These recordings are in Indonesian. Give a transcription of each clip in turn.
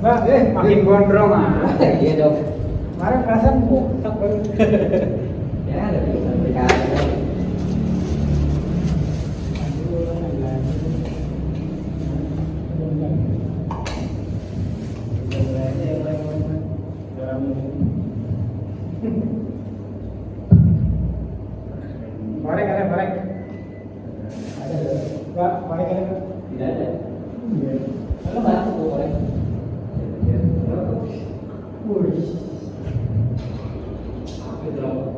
Mbak, makin gondrong ah. Iya dok. Kemarin perasaan botak banget. Ya lebih sampai kali. Bareng ada bareng. Ada dok. Mbak, bareng ada. Tidak ada. Iya. Kalau nggak aku boleh. Wih. Aku dong.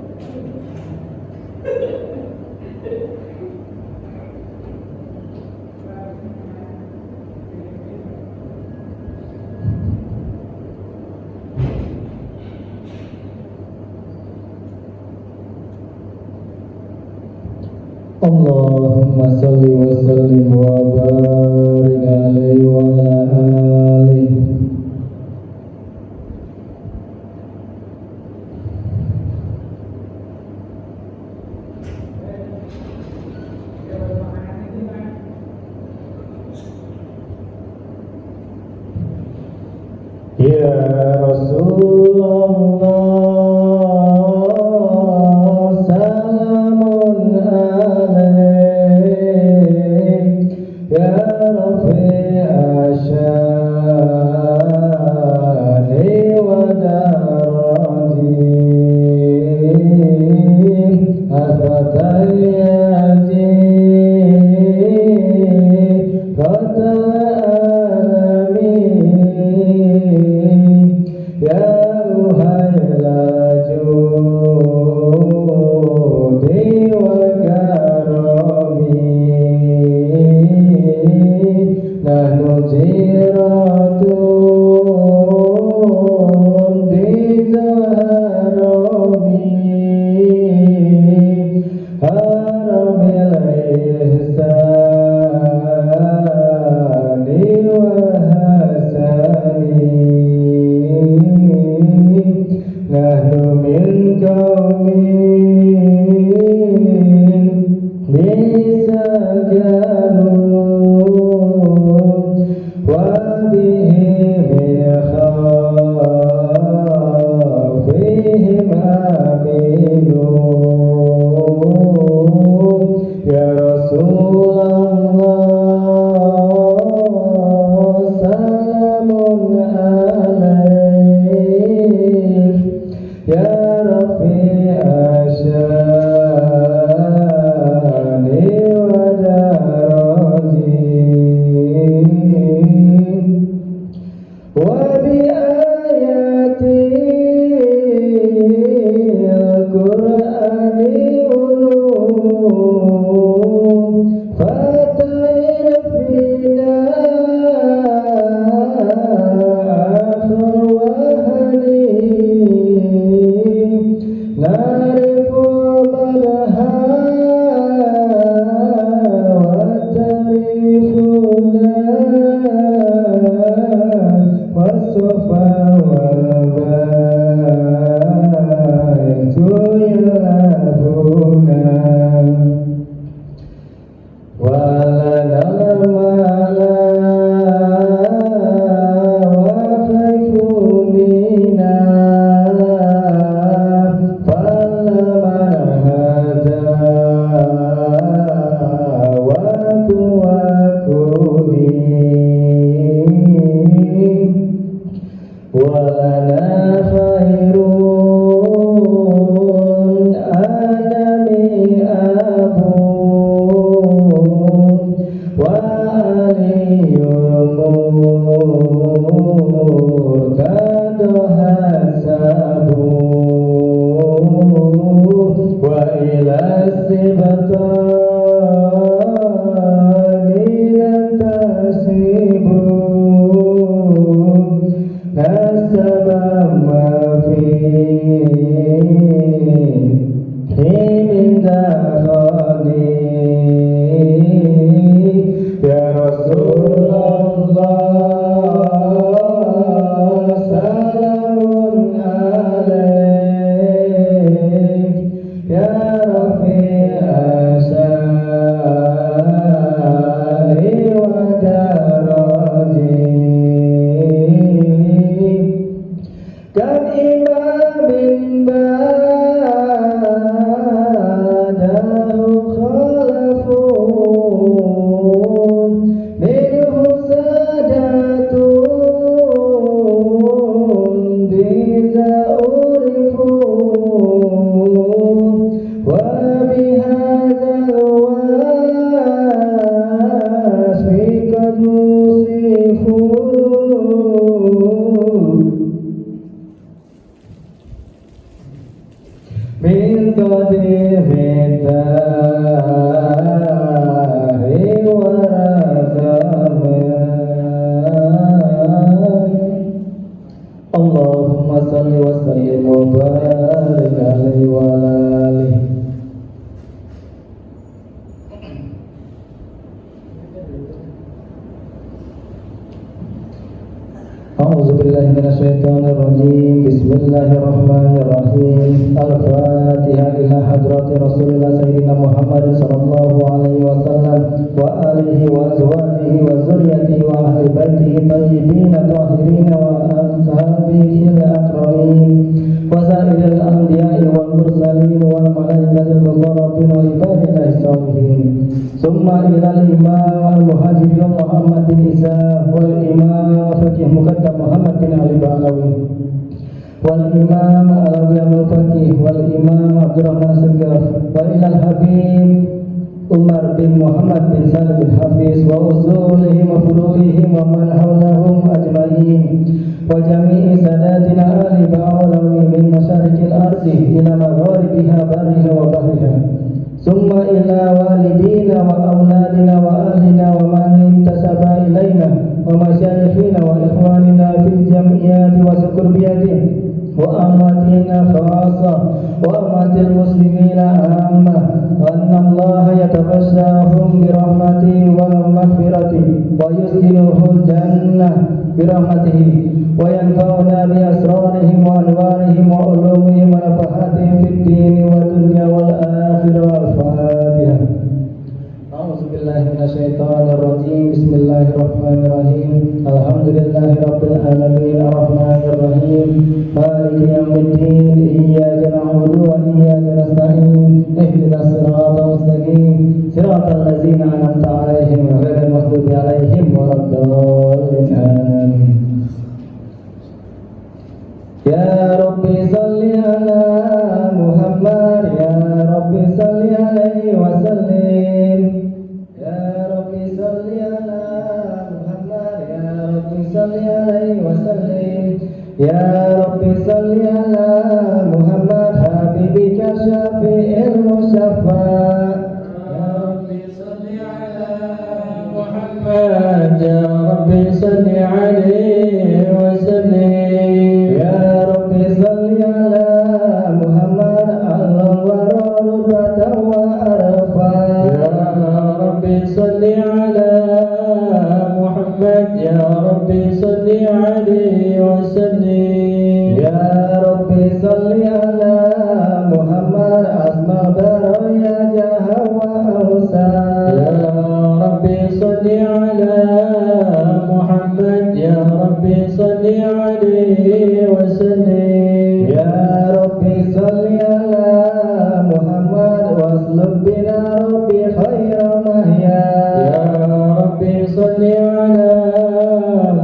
Allahumma salli wa sallim wa barik alaihi wa ala alihi. Ya Rasulullah, salamun alaik, ya Rafi'a syani wa darajin, asbatal yajin, qatal alamin, ya ruhailal judi wal karami, nahnu jiratun bi zahrami, haramil ihsani wa hasani, nahnu min qaumin bisakanun wa bihi min khawfihim aminun, ya Rasulullah, salamun alaik, ya Rafi'a syani wa darajin, wa bi ayatil Qur'ani ulum, fatahir fina akhir wahani, narifu balaha wa tarifuna wasofa wal baitu yalabuna, walanal mala wa khaifu minna, falamman hada wa tuwakuni, walana khairun adami abun, wa aliyul murtado hasabu, wa ila sibatani lantasibu, nasaba ma fi min dakhali, ya Rasulullah, salamun alaik, ya Rafi'a syani wa darajin, وسلم وبارك عليه وعلى آله. أعوذ بالله من الشيطان الرجيم. بسم الله الرحمن الرحيم. الفاتحة إلى حضرة رسول الله سيدنا محمد صلى الله عليه وسلم وآله وأزواجه وذريته وأهل بيته الطيبين الطاهرين وأصحابه الأكرمين وسائر الأنبياء والمرسلين والملائكة المقربين وعباد الله الصالحين. ثم إلى الإمام المهاجر محمد بن إسحاق والإمام فقيه مقدم محمد بن علي البعلوي والإمام علوي الفقيه والإمام عبد الرحمن السقاف وإلى الحبيب عمر بن محمد بن سالم بن حفيظ وأصولهم وفروعهم ومن حولهم أجمعين وجميع ساداتنا آل بعلوي من مشارق الأرض إلى مغاربها برها وبحرها. ثم إلى والدينا وأولادنا وأهلنا ومن انتسب إلينا ومشايخنا وإخواننا في الجمعيات وسكربيات وأمتنا خاصة وأمة المسلمين عامة وأن الله يتغشاهم برحمته والمغفرة ويسكنه الجنة برحمته وينفعنا بأسرارهم وأنوارهم وعلومهم ونفحاتهم في الدين والدنيا والآخرة. والفاتحة. أعوذ بالله من الشيطان الرجيم. بسم الله الرحمن الرحيم. الحمد لله رب العالمين الرحمن الرحيم مالك يوم الدين إياك نعبد وإياك نستعين اهدنا الصراط المستقيم صراط الذين أنعمت عليهم غير المغضوب عليهم ولا الضالين آمين. يا ربي صل على محمد يا ربي صل عليه وسلم يا ربي صل على محمد يا ربي صل عليه وسلم يا ربي صل على محمد حبيبك الشفيع المشفع يا ربي صل على محمد يا ربي صل عليه وسلم يا ربي صل على محمد الأنوار رتبة وأرفا يا ربي صل على محمد يا ربي صل عليه وسلم يا ربي صل على محمد أسمى برايا جاه وأوسع يا ربي صل على محمد يا ربي صل عليه وسلم يا ربي صل على محمد واسلك بنا ربي خير مهيا يا ربي صل على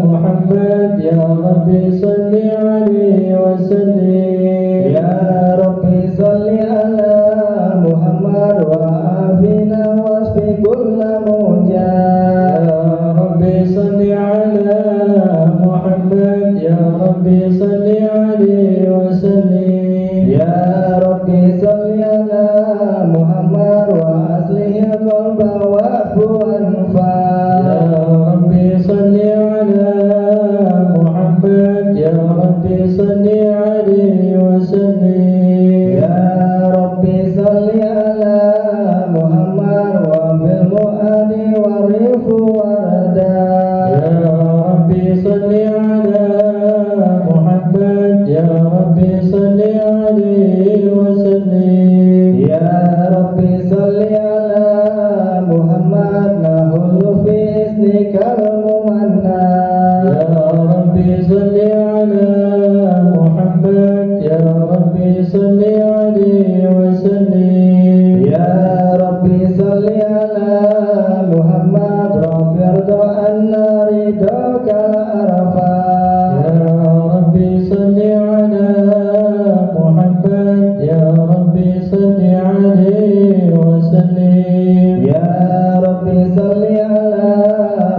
محمد يا ربي صل عليه وسلم يا ربي صل على محمد وعافنا واشف كل موجع يا ربي صل على محمد يا ربي صل عليه وسلم يا ربي صل على محمد وأصلح القلب واعفو أنفا يا ربي صل على محمد يا ربي صل عليه وسلم يا ربي صل على محمد وفي المؤاد والريف وردا يا ربي صل على محمد يا ربي صل عليه وسلم يا ربي صل على محمد نهل في اسمك الممنى يا ربي صل على محمد يا ربي صل عليه وسلم يا ربي صل على محمد رب ارضى عنا رضاك العرفا يا ربي صل على محمد يا ربي صل عليه وسلم يا ربي صل على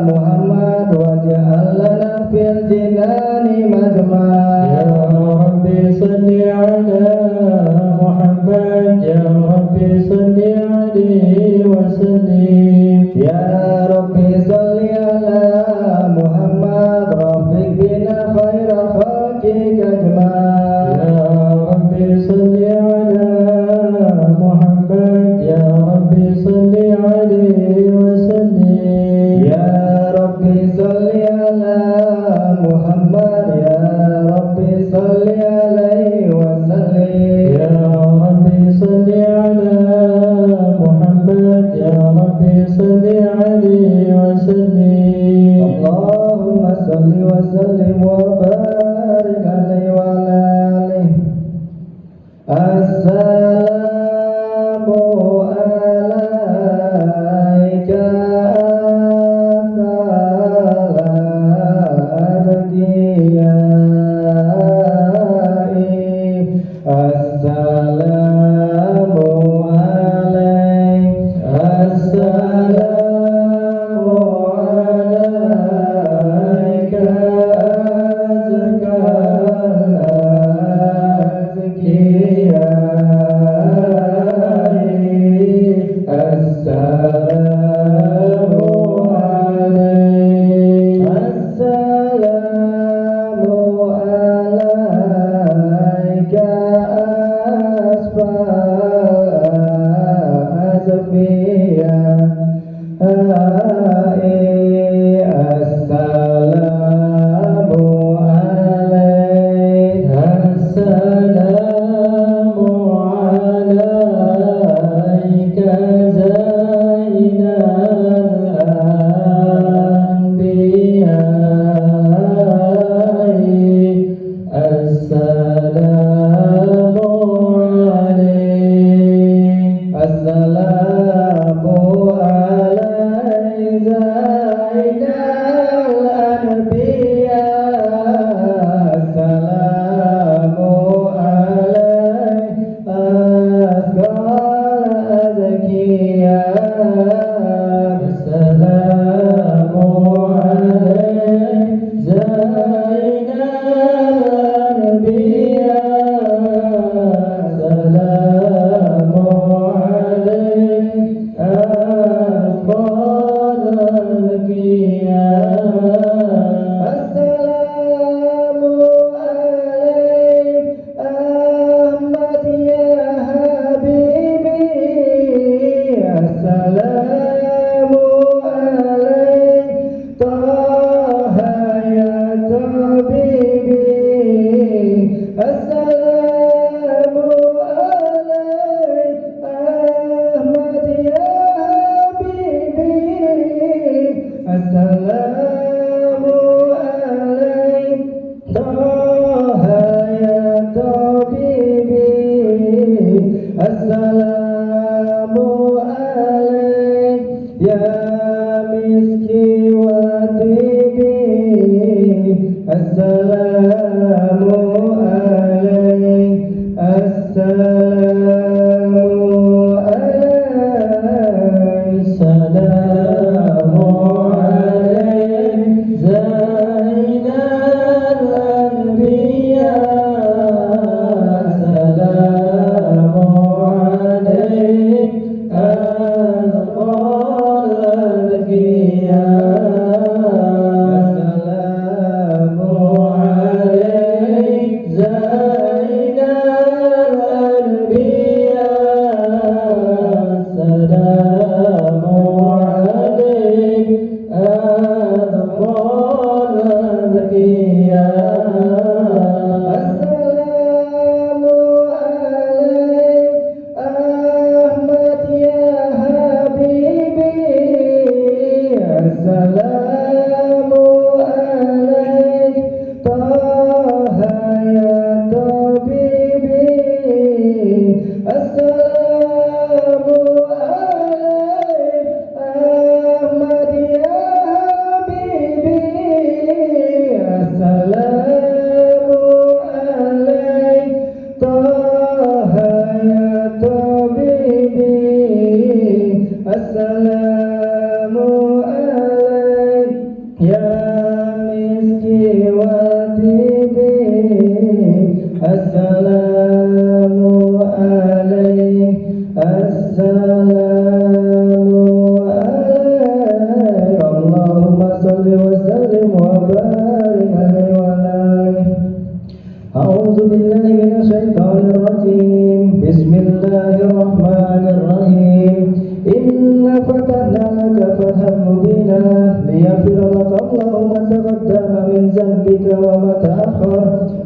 محمد واجعل لنا في الجنان مجمع يا ربي صل على محمد يا ربي صل عليه وسلم يا ربي صل على محمد رفق بنا خير خلقك اجمع يا وسلم وبارك عليه وعلى آله. السلام عليك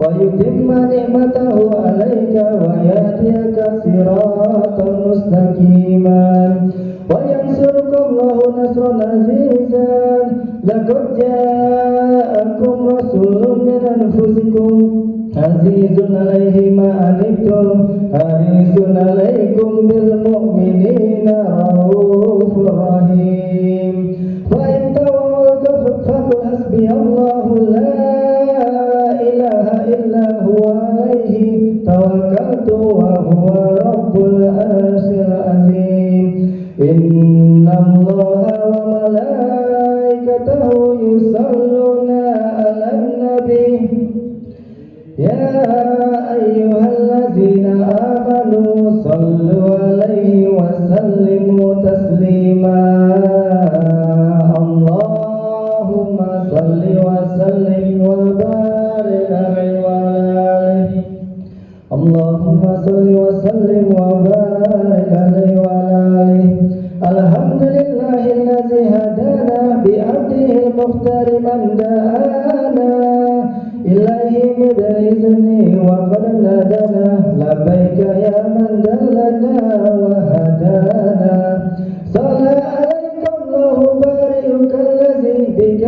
ويتم نعمته عليك ويهديك صراطا مستقيما وينصرك الله نصرا عزيزا لقد جاء جاءكم رسول من أنفسكم عزيز عليه ما عنتم حريص عليكم بالمؤمنين رؤوف رحيم فإن تولوا فقل حسبي الله لا إله إلا هو عليه توكلت وهو رب العرش العظيم إن الله وملائكته يصلون على النبي يا أيها الذين آمنوا صلوا عليه وسلموا تسليما اللهم صل وسلم وبارك عليه وعلى آله اللهم صل وسلم وبارك عليه وعلى آله الحمد لله الذي هدانا بعبده المختار من دعانا إليه بإذنه وقد نادانا لبيك يا من دلنا وهدانا صلى عليك الله بارئك الذي بك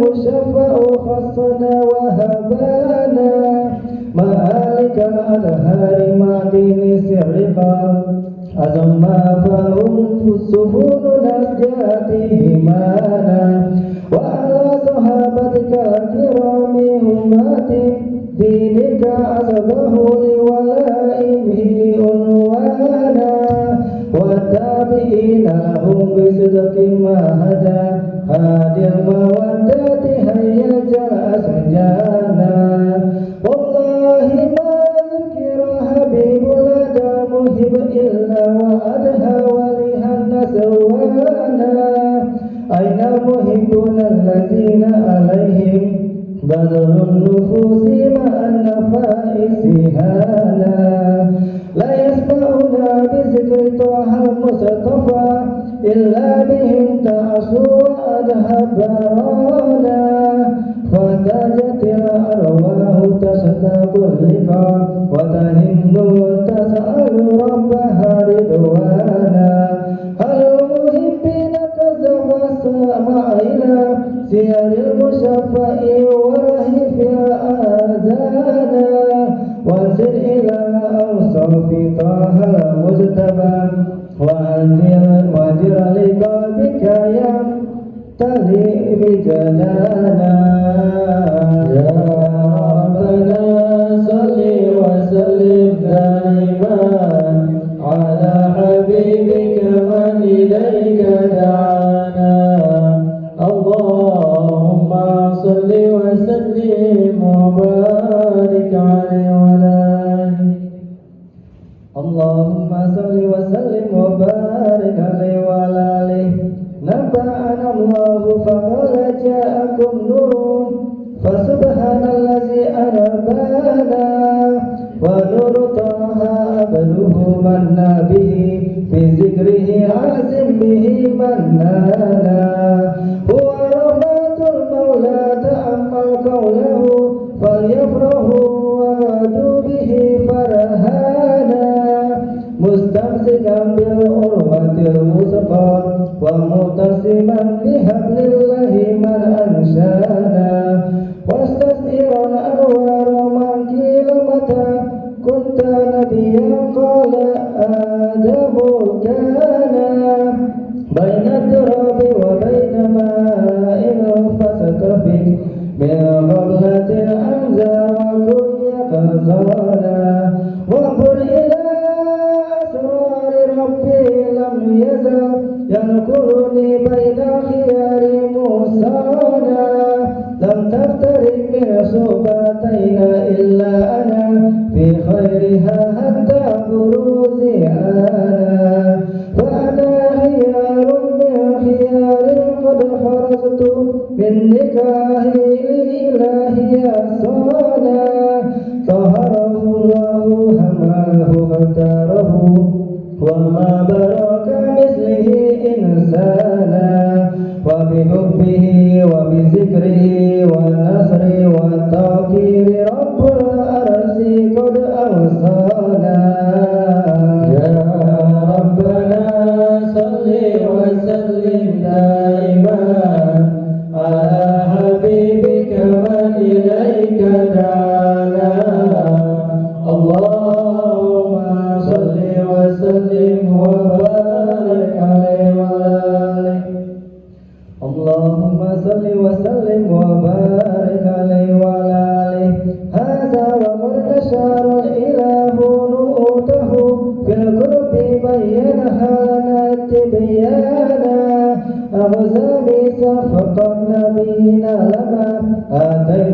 يشفع خصنا وهبانا مالك الأنهار مع دين سرك أزم فهم سفون نسجاتهمانا وعلى صحابتك الكرام همات دينك عزبه لولائمه عنوانا والتابعين لهم بصدق ما هدى هادي المودات هيا جاء سجانا والله ما ذكر حبيب لدى مهب إلا وأدهى ولها سوانا أين محبنا الذين عليهم بذل النفوس مع النفائس هانا لا يسمعنا بذكر طه المصطفى إلا بهم تعصوا وأذهبانا فاحتاجت الأرواح تشتاق اللقاء وتهن وتسأل ربها رضوانا هل المحبين كذبوا السماء إلى سير المشفع ورهف آذانا وانزل إلى أوصاف طه المجتبى وأدر لقلبك يمتلئ بجنانا يا ربنا صل وسلم دائما على حبيبك من إليك دعانا اللهم صل وسلم وبارك عليه وعلى آله اللهم صل وسلم وبارك عليه وعلى آله نبأنا الله فقال جاءكم نور فسبحان الذي أنبانا ونور طه عبده منا به في ذكره عازم به منانا هو رحمة المولى تأمل قوله فليفرحوا وادوا به فرهانا مستمسكا بالعروة الوثقى ومعتصما بحبل الله من أنشانا واستثيرا أنوار من قيل متى كنت نبيا قال آدم كان بين التراب وبين ماء فستفك من غفلة أنزى وكن يقظانا وانظر إلى أسرار ربي لم يزل ينقلني بين خيار موسانا لم تفترق من صوبتين إلا أنا في خيرها حتى بروزي أنا فأنا خيار من خيار قد خرجت من نكاح الإله صانا طهره الله هماه فاختاره وما برك مثله إنسانا وبحبه وبذكره والنصر والتوقير رب الأرض قد أوصانا يا ربنا صل وسلم دائما على حبيبك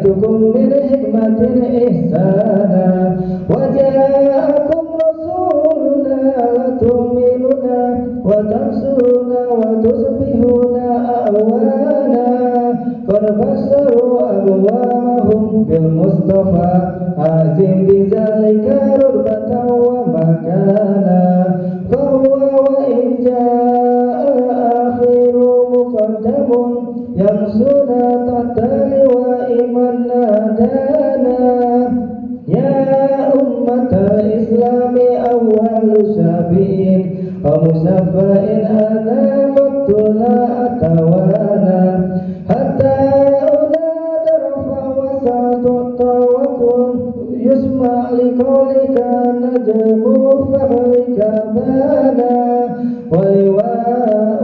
آتيتكم من حكمة إحسانا وجاءكم رسولنا لتؤمنون وتنصرون وتصبحون أعوانا قد بشروا أقوامهم بالمصطفى عازم بذلك رتبة ومكانا فهو وإن جاء الآخر مقدم يمشون تحت لواء من نادانا يا أمة الإسلام أول شافع ومشفع أنا مقتنا أتوانا حتى أناد رفع وسعت وكن يسمع لقولك نجم فخرك بانا ولواء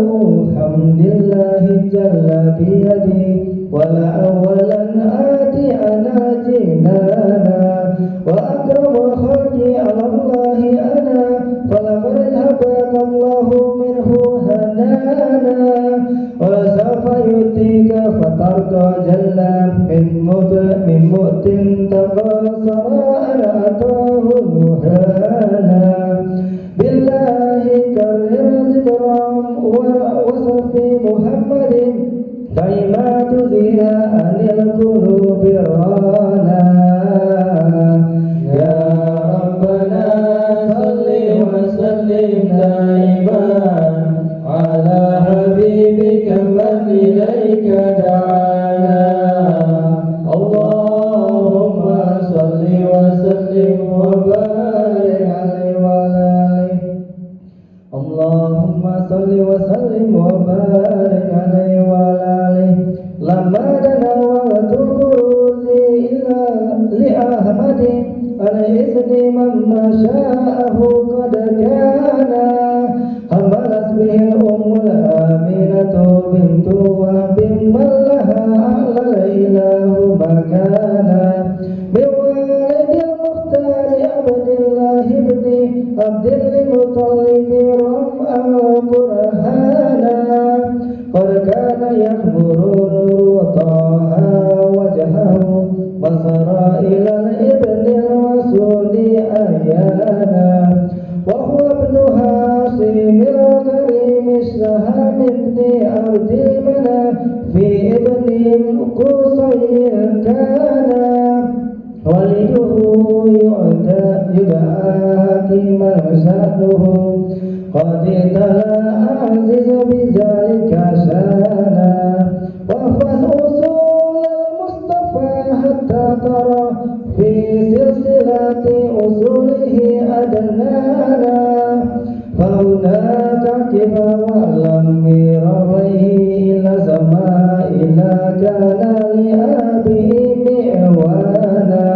حمد الله جل بيدي ولا أولا آتي أنا جنانا وأكرم خلقي على الله أنا فلقد هبك الله منه هنانا وسوف يؤتيك فترضى جل من مؤت تقاصر أنا أتاه المهانا بالله كرر ذكرا وصف محمد كيما تزيل عن القلوب الرانا يا ربنا صل وسلم دائما على حبيبك من إليك دعانا اللهم صل وسلم وبارك عليه وعلى آله اللهم صل وسلم وبارك عليه وعلى آله لما دنا وقت البروز إلى لأحمد الإذن من شاءه قد كان حملت به الأم الآمنة بنت وهب من لها أعلى الإله مكانا بوالد المختار عبد الله بن عبد المطلب رفعا برهانا قد كان يخبر نور طه وجهه وسرى إلى الابن الرسول أيانا وهو ابن هاشم الكريم الشهام بن عبد مناف في ابن قصي كان ولده يدعى حكيما شأنه قد تلا أعزز بذلك شانا واحفظ أصول المصطفى حتى ترى في سلسلة أصوله أدنانا فهناك كفى ولم يرويه إلى سماء لا كان لأبيه مئوانا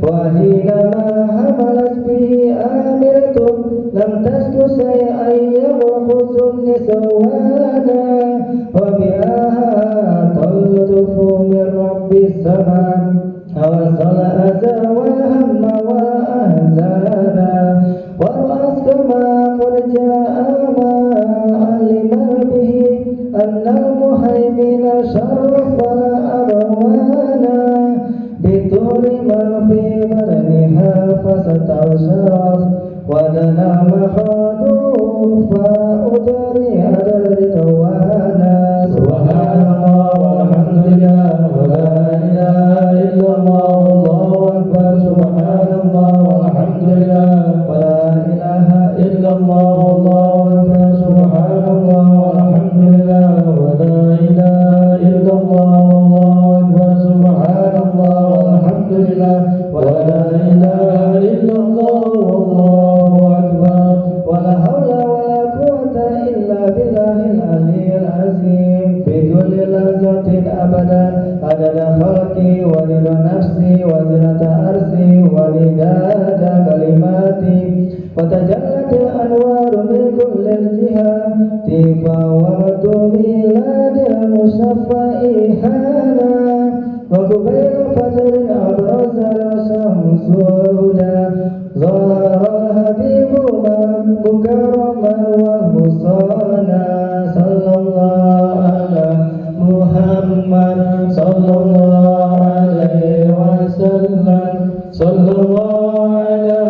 وحينما حملت به آمرة لم تشك شيئا يرخص النسوانا وبها تلطف من رب السماء أوصل أذى والهم وأحزانا والرأس كما قد جاء ما علم به أن المهيمن شرف أروانا بطول ما في بدنها فستبشرت ودنا مخاض فأدري الرضوانا سبحان الله والحمد لله ولا إله إلا الله والله أكبر سبحان الله والحمد لله ولا إله إلا الله والله أكبر سبحان الله والحمد لله ولا إله إلا الله والله أكبر سبحان الله والحمد لله ولا إله إلا الله والله أكبر ولا حول ولا قوة إلا بالله العلي العظيم في كل لحظة أبدا عدد خلقي ورضا نفسي وزنة عرشي ومداد كلماتي وتجلت الأنوار من كل الجهات فورت ميلاد المصطفى إيحانا وقبيل فجر أبرز الشمس هدى ظهر الحبيب مكرما وحصانا صلى الله على محمد صلى الله عليه صلى الله على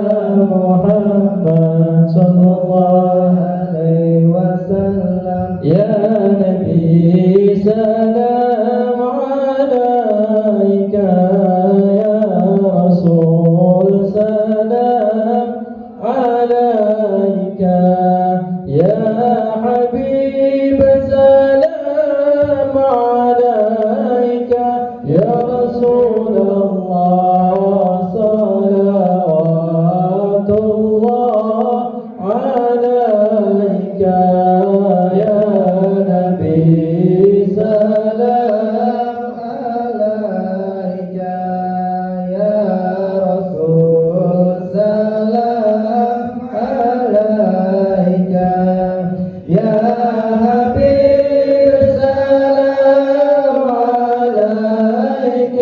محمد صلى الله عليه وسلم يا نبي سلام عليك يا رسول سلام عليك يا حبيب سلام عليك يا رسول الله صلوات الله عليك يا نبي سلام عليك يا رسول سلام عليك يا حبيب سلام عليك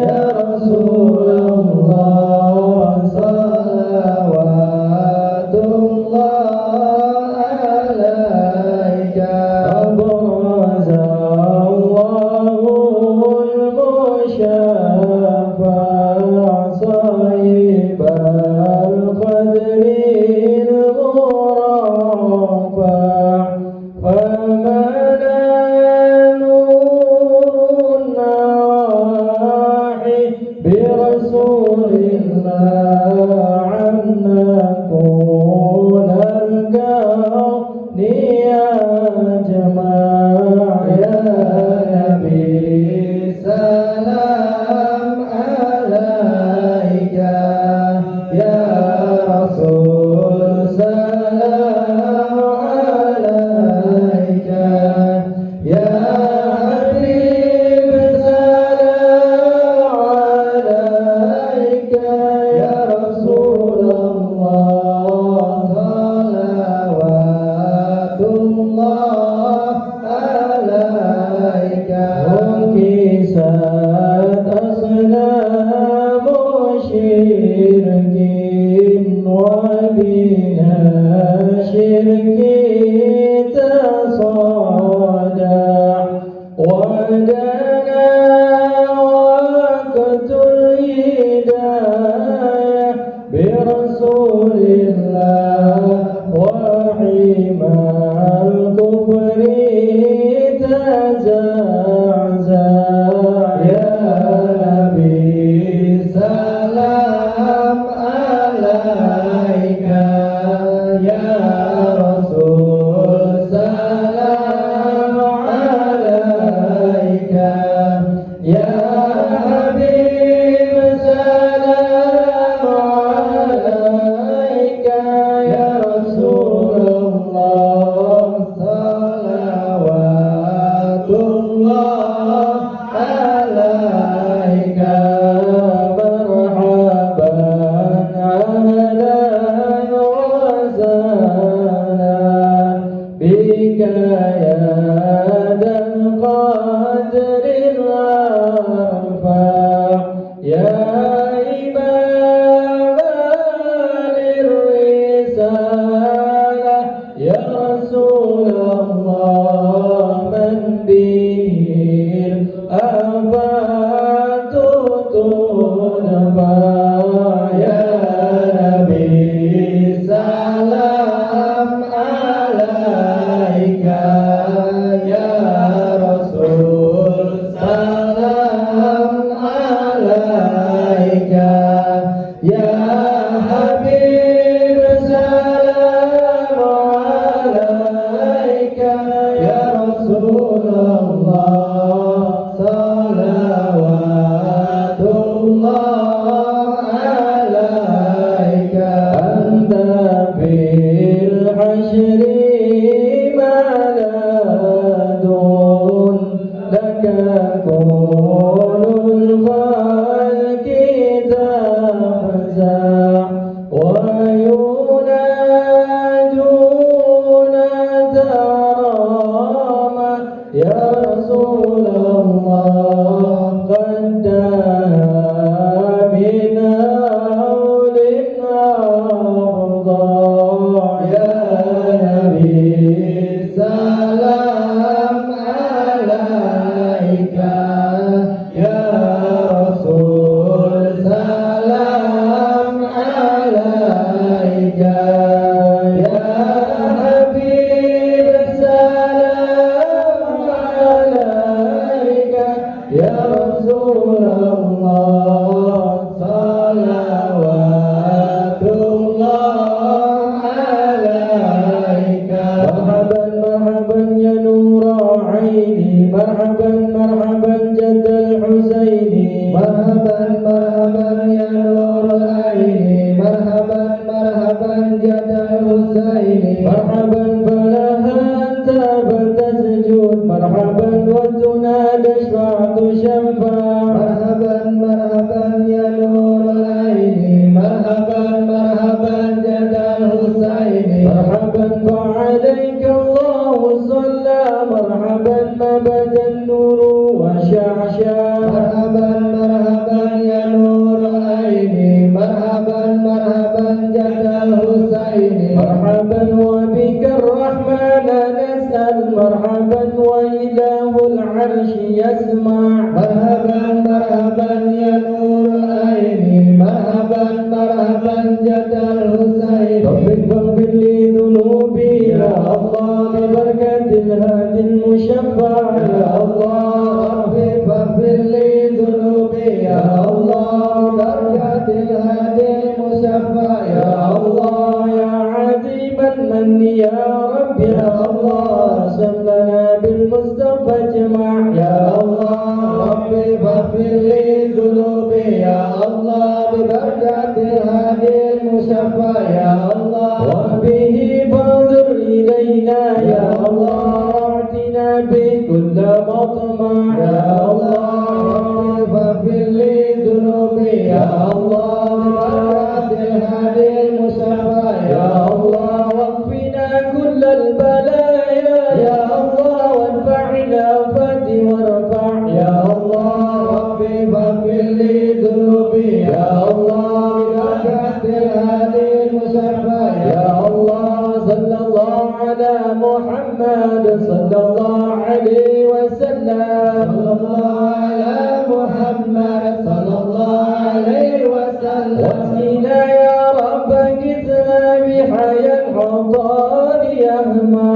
يا رسول الله صلوات الله عليك أبرز الله المشفع صيب القدر المرفع فملا نور النواحي برسول الله عنا كون الكون يا جماعة يا نبي سلام عليك يا رسول سلام عليك يا حبيب سلام عليك يا رسول الله صلوات الله عليك وكسات أصنام شرك وبنا شرك تصادع ودنا وقت الهداية برسول الله وحمى الكفر تزعزع يا نبي سلام عليك يا رسول سلام عليك يا حبيب سلام عليك يا رسول الله صلوات الله عليك مرحبا أهلا وسهلا بك يا ذا القدر الأرفع يا إمام للرسالة يا رسول الله من به الآفات تنفع يا نبي سلام عليك يا رسول سلام عليك يا حبيب سلام عليك يا رسول الله صلوات الله عليك Allah bibaratil hadil musyafa ya Allah waqfina kullal balaya ya Allah wanfa'na fati warfa' ya Allah rabbi faghfir li dhunubi ya Allah bibaratil hadil musyafa ya Allah sallallahu ala Muhammad sallallahu alaihi wasallam sallallahu ala Muhammad sallallahu alaihi wasallam wasina ya Rabb kitna bihayal hadar yahma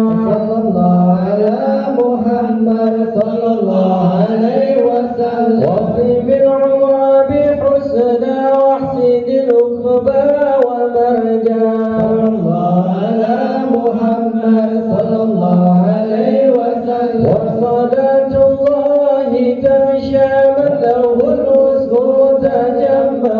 sallallahu ala Muhammad sallallahu alaihi wasallam waqim al-umra bihusna wahsin al-uqba wa marja sallallahu ala Muhammad sallallahu alaihi wasallam wa salatullahi tashamal lahul usbu tajamma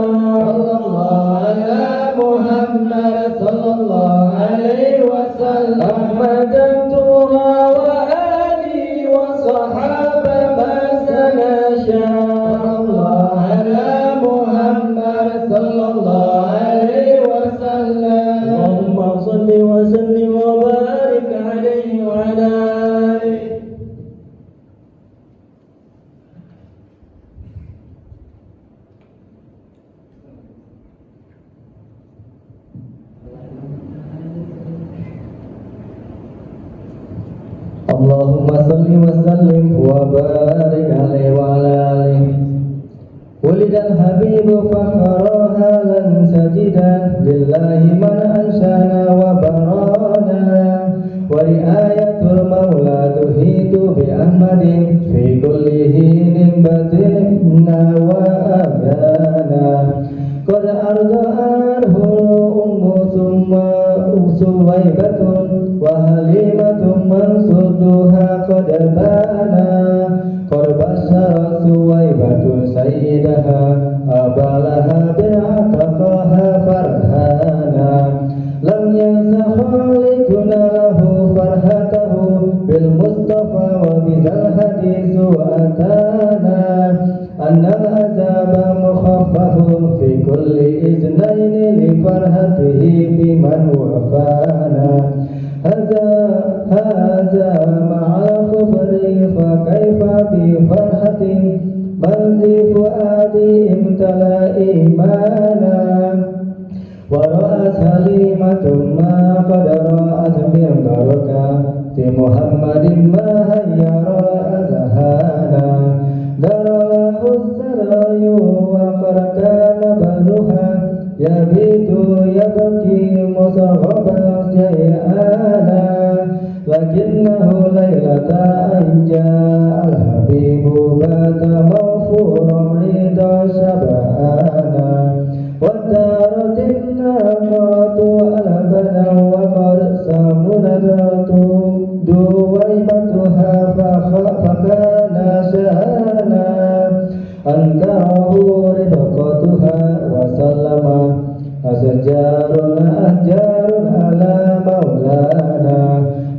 sallallahu ala Muhammad sallallahu alaihi wasallam ahmadan tura wa ali wa sahaba masanasha sallallahu ala Muhammad sallallahu alaihi wasallam Allahumma salli wa sallim wa barik alaihi wa ala alihi Allahumma salli wa sallim wa barik alaihi wa ala alihi Wulidal habibu fakhara halan sajidan lillahi man anshana wa barana wa riayatul maula tuhitu bi ahmadin fi kulli hinin batinna wa abana qad arda'arhu ummu summa suwaibatun wa halimatun mansuduha qad bana qad basara suwaibatun sayyidaha abalaha bi'ataqaha farhana lam yansa khalikuna lahu farhatahu bil mustafa wa bizal hadisu atana anna azaba mukhaffafun fi kulli iznaini li farhatihi biman wafana hadza ma'al khufri fa kaifa bi farhatin man zi fuadi imtala imana wa ra'as halimatun ma qad ra'as min barakati Muhammadin ma hayyara azhana daralahu sarayu wa qaratana banuha yabitu yabki musaghaban jay'ana lakinnahu laylata anja al-habibu bata mawfuran rida syabana wadaratin naqatu al-bana wa qarsamunadatu duwaibatuha fakana syahana ankarahu ridaqatuha wa sallama asjarun ahjarun ala maulana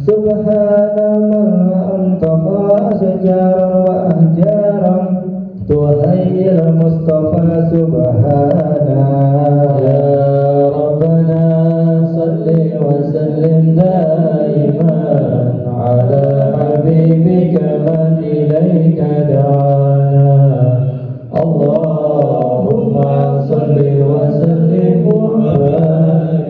subhana man antaqa asjaran wa ahjaran tuhayyil mustafa subhana ya rabbana salli wa sallim daiman ala habibika man ilaika da'ana Allahumma salli wa sallim wa barik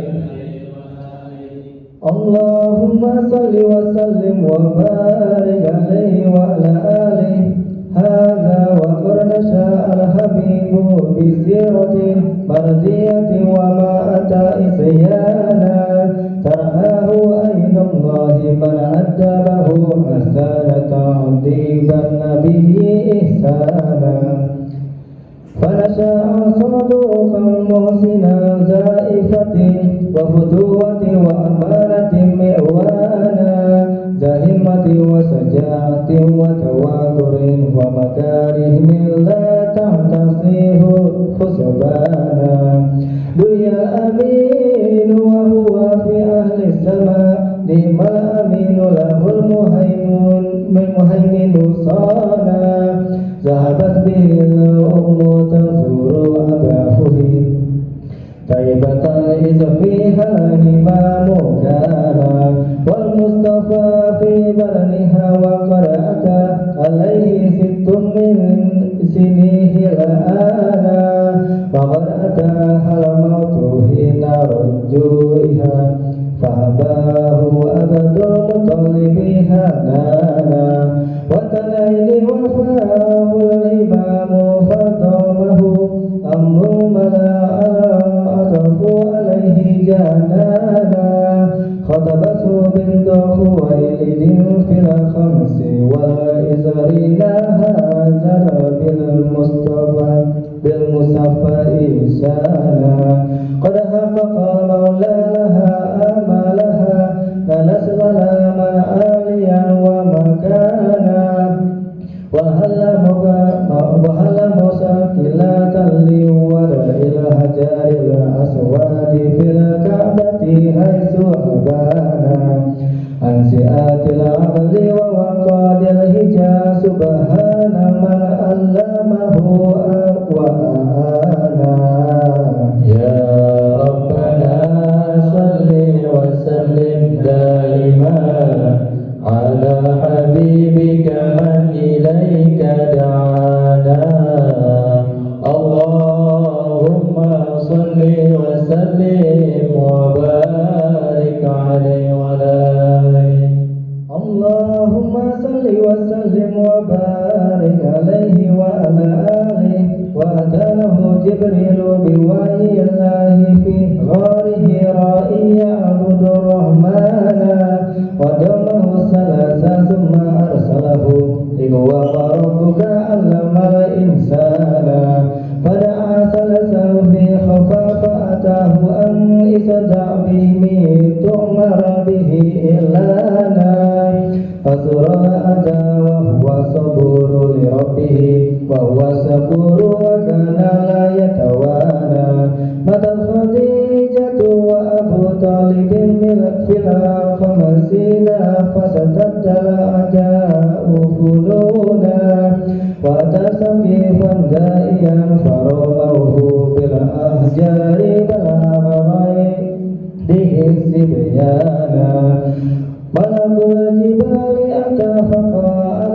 Allahumma salli wa sallim wa barik alaihi wa ala alihi hadza wa qarnasha al-habibu bi siratin mardiyatin wa ma ata isyana tarahu aynallahi man addabahu hasanatan diban nabiyyi ihsana fanasha'a saduqan muhsina zaifatin wa fuduwati wa amanatin mi'wana zahimati wa saja'atin wa tawakurin wa makarihmin la ta'tasihu husbana duya aminu wa huwa fi ahli sama limal aminu lahul muhaiminu sana zahabat bihil ummu tanzuru abahu طيبة إذ فيها الهمام كان والمصطفى في بلدها وقد أتى عليه 6 من سنيه الآن وقد أتاها الموت حين رجوعها فأباه عبد المطلب هنانا وتنين وفاه الإمام فضمه أمر ملا أطرف عليه جنانا خطبته بنت خويلد في الخمس والعشرين هاجر بالمصطفى إنسانا قد حقق المولى لها آمالها نالت سلاما عاليا ومكانا وهل مسكلة لورع الحجر الأسود في الكعبة حيث أبانا عن سئات العقل ووقاد الهجا سبحان من علمه وأعانا يا ربنا صل وسلم دائما على حبيبك من إليك دعانا اللهم صل وسلم وبارك عليه وعلى آله اللهم صل وسلم وبارك عليه وعلى آله وأتاه جبريل بوحي الله في غاره رائي يعبد الرحمن ودمه الثلاثة ثم أرسله لهو ربك علم الإنسان فدعا ثلاثا في خفا فأتاه أن استدع به تؤمر به إعلانا فسر الأتى وهو صبور لربه وهو صبور وكان لا يتوانى متى خديجة وأبو طالب في الخمسين فسدت الأعداء فنونا وأتى سقيفا دائيا فرموه بالأحجار بلغ غيره السبيانا ملك الجبال أتى فقال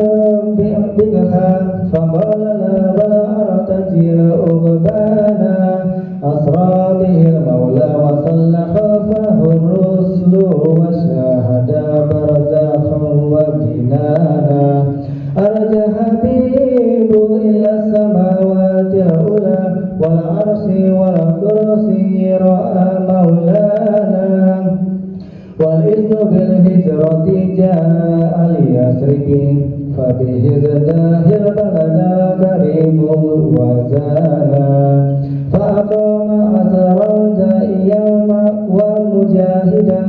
بها فقال لا بل أرتجي أغبانا أسرى به المولى وصلى خلفه الرسل وشاهد برزخا وجنانا أرجى حبيب إلى السماوات العلى والعرش والكرسي رأى مولانا والإذن بالهجرة جاء ليثرب فبه ازداه البلد كريم وزانا فأقام أثرا دائيا ومجاهدا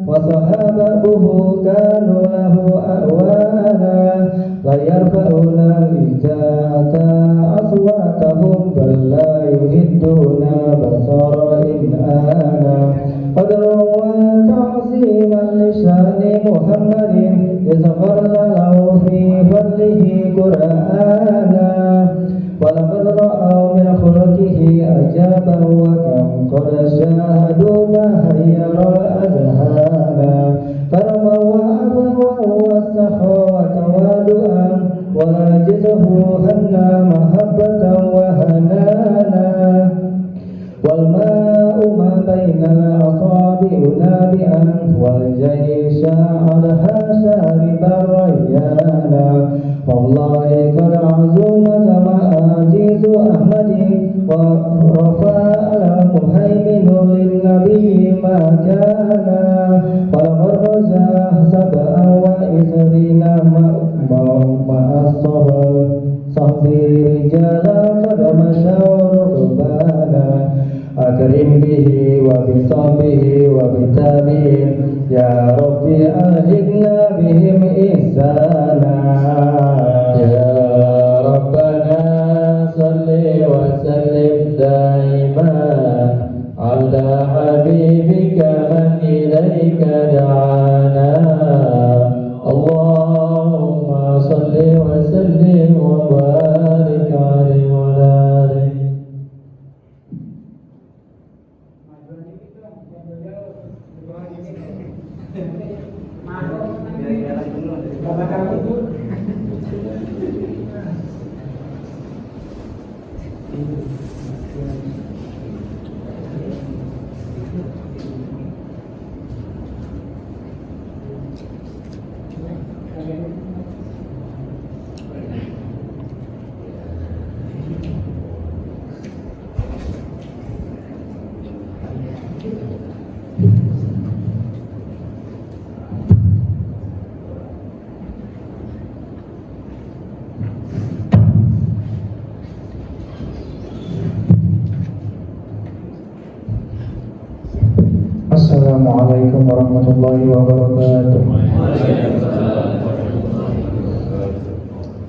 وصحابه كانوا له أعوانا لا يرفعون الرجاء أصواتهم بل لا يهدون بصر إن آنا قدروا وتعظيما لشان محمد إذ قرن له في فضله قرآنا ولقد رأوا من خلقه عجبا وكم قد شاهدوا ما حير الأذهان كرما وأبوا والسخاء وتوادؤا وعاجزه هنا محبة وهنانا والماء ما بين الأصابع نابئا والجيش علها شاربا ريانا والله قد عزم معاجز أحمد ورفع المهيمن للنبي ما كان ولقد رجع 27 مع الصبر صحبي رجالا قد مشوا ركبانا أكرم به وبصحبه وبتابعين يا ربي ألحقنا بهم إحسانا يا ربنا صل وسلم دائما على حبيبك من إليك دعانا اللهم صل وسلم وبارك عليه وعلى آله Assalamualaikum warahmatullahi wabarakatuh.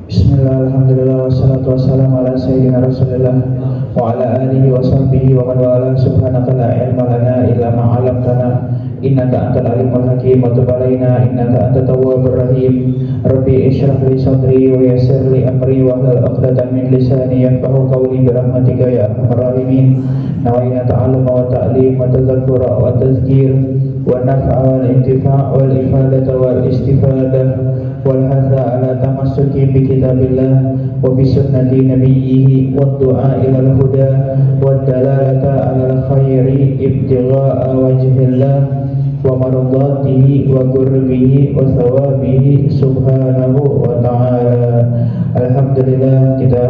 Bismillah, alhamdulillah, wassalatu wassalamu ala sayyidina rasulillah wa ala alihi wa sahbihi wa man wala. Subhanaka la ilma lana illa ma 'allamtana innaka antal alimul hakim wa tub alaina innaka antat tawwabur rahim. Rabbi ishrah li sadri wa yassir li amri wa hlul 'uqdatam min lisani yafqahu qawli bi rahmatika ya arhamar rahimin. Nawaina ta'alluma wa ta'lim wa tadhakkura wa tadhkir wa naf'a wal intifa' wal ifadata wal istifadah wal hatha ala tamassuki bi kitabillah wa bi sunnati nabiyhi wa du'a ila al huda wa dalalata ala al khairi ibtigha'a wajhillah wa maradatihi wa qurbihi wa thawabihi subhanahu wa ta'ala. Alhamdulillah, kita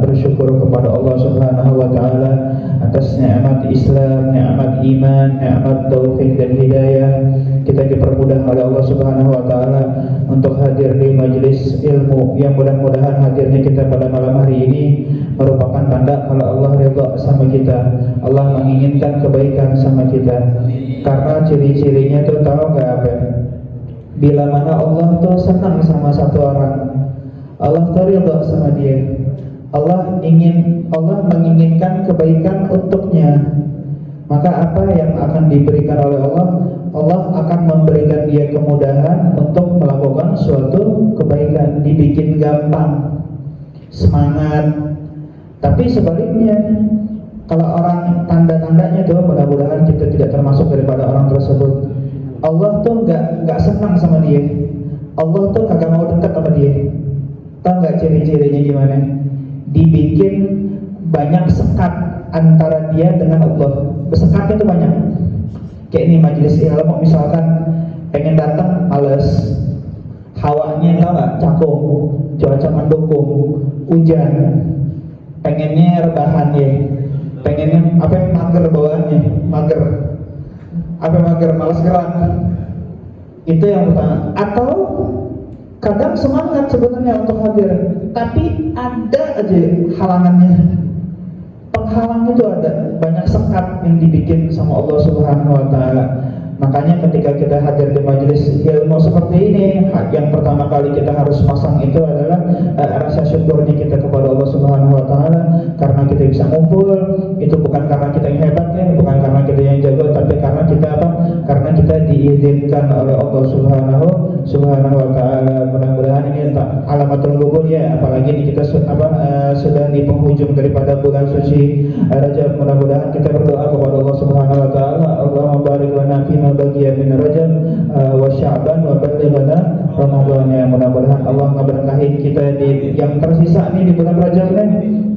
bersyukur kepada Allah subhanahu wa ta'ala atas nikmat Islam, nikmat iman, nikmat taufik dan hidayah. Kita dipermudah oleh Allah subhanahu wa ta'ala untuk hadir di majelis ilmu yang mudah-mudahan hadirnya kita pada malam hari ini merupakan tanda kalau Allah ridha sama kita, Allah menginginkan kebaikan sama kita. Karena ciri-cirinya tuh tahu nggak apa? Bila mana Allah tuh senang sama satu orang, Allah tuh ridha sama dia, Allah menginginkan kebaikan untuknya, maka apa yang akan diberikan oleh Allah? Allah akan memberikan dia kemudahan untuk melakukan suatu kebaikan, dibikin gampang, semangat. Tapi sebaliknya, kalau orang tanda-tandanya tuh, mudah-mudahan kita tidak termasuk daripada orang tersebut. Allah tuh nggak senang sama dia, Allah tuh kagak mau dekat sama dia. Tahu nggak ciri-cirinya gimana? Dibikin banyak sekat antara dia dengan Allah. Sekatnya tuh banyak. Kayak ini majelis ilmu misalkan pengen datang males, hawanya tau nggak cakung, cuaca mendukung, hujan, pengennya rebahan ya, pengennya mager bawaannya, mager malas gerak. Itu yang pertama. Atau kadang semangat sebenarnya untuk hadir, tapi ada aja halangannya. Penghalangnya itu ada, banyak sekat yang dibikin sama Allah Subhanahu wa ta'ala. Makanya ketika kita hadir di majelis ilmu seperti ini, yang pertama kali kita harus pasang itu adalah rasa syukurnya kita kepada Allah Subhanahu wa ta'ala karena kita bisa ngumpul. Itu bukan karena kita yang hebat ya, bukan karena kita yang jago, tapi karena kita apa? Karena kita diizinkan oleh Allah Subhanahu wa ta'ala. Mudah-mudahan ini alamatul qubul ya, apalagi ini kita sudah di penghujung daripada bulan suci Rajab. Mudah-mudahan kita berdoa kepada Allah Subhanahu wa ta'ala, Allahumma barik lana fi bagian min Rajab wa Sya'ban wa ballighna Ramadan. Ya, mudah-mudahan Allah ngeberkahin kita di yang tersisa nih di bulan Rajab nih.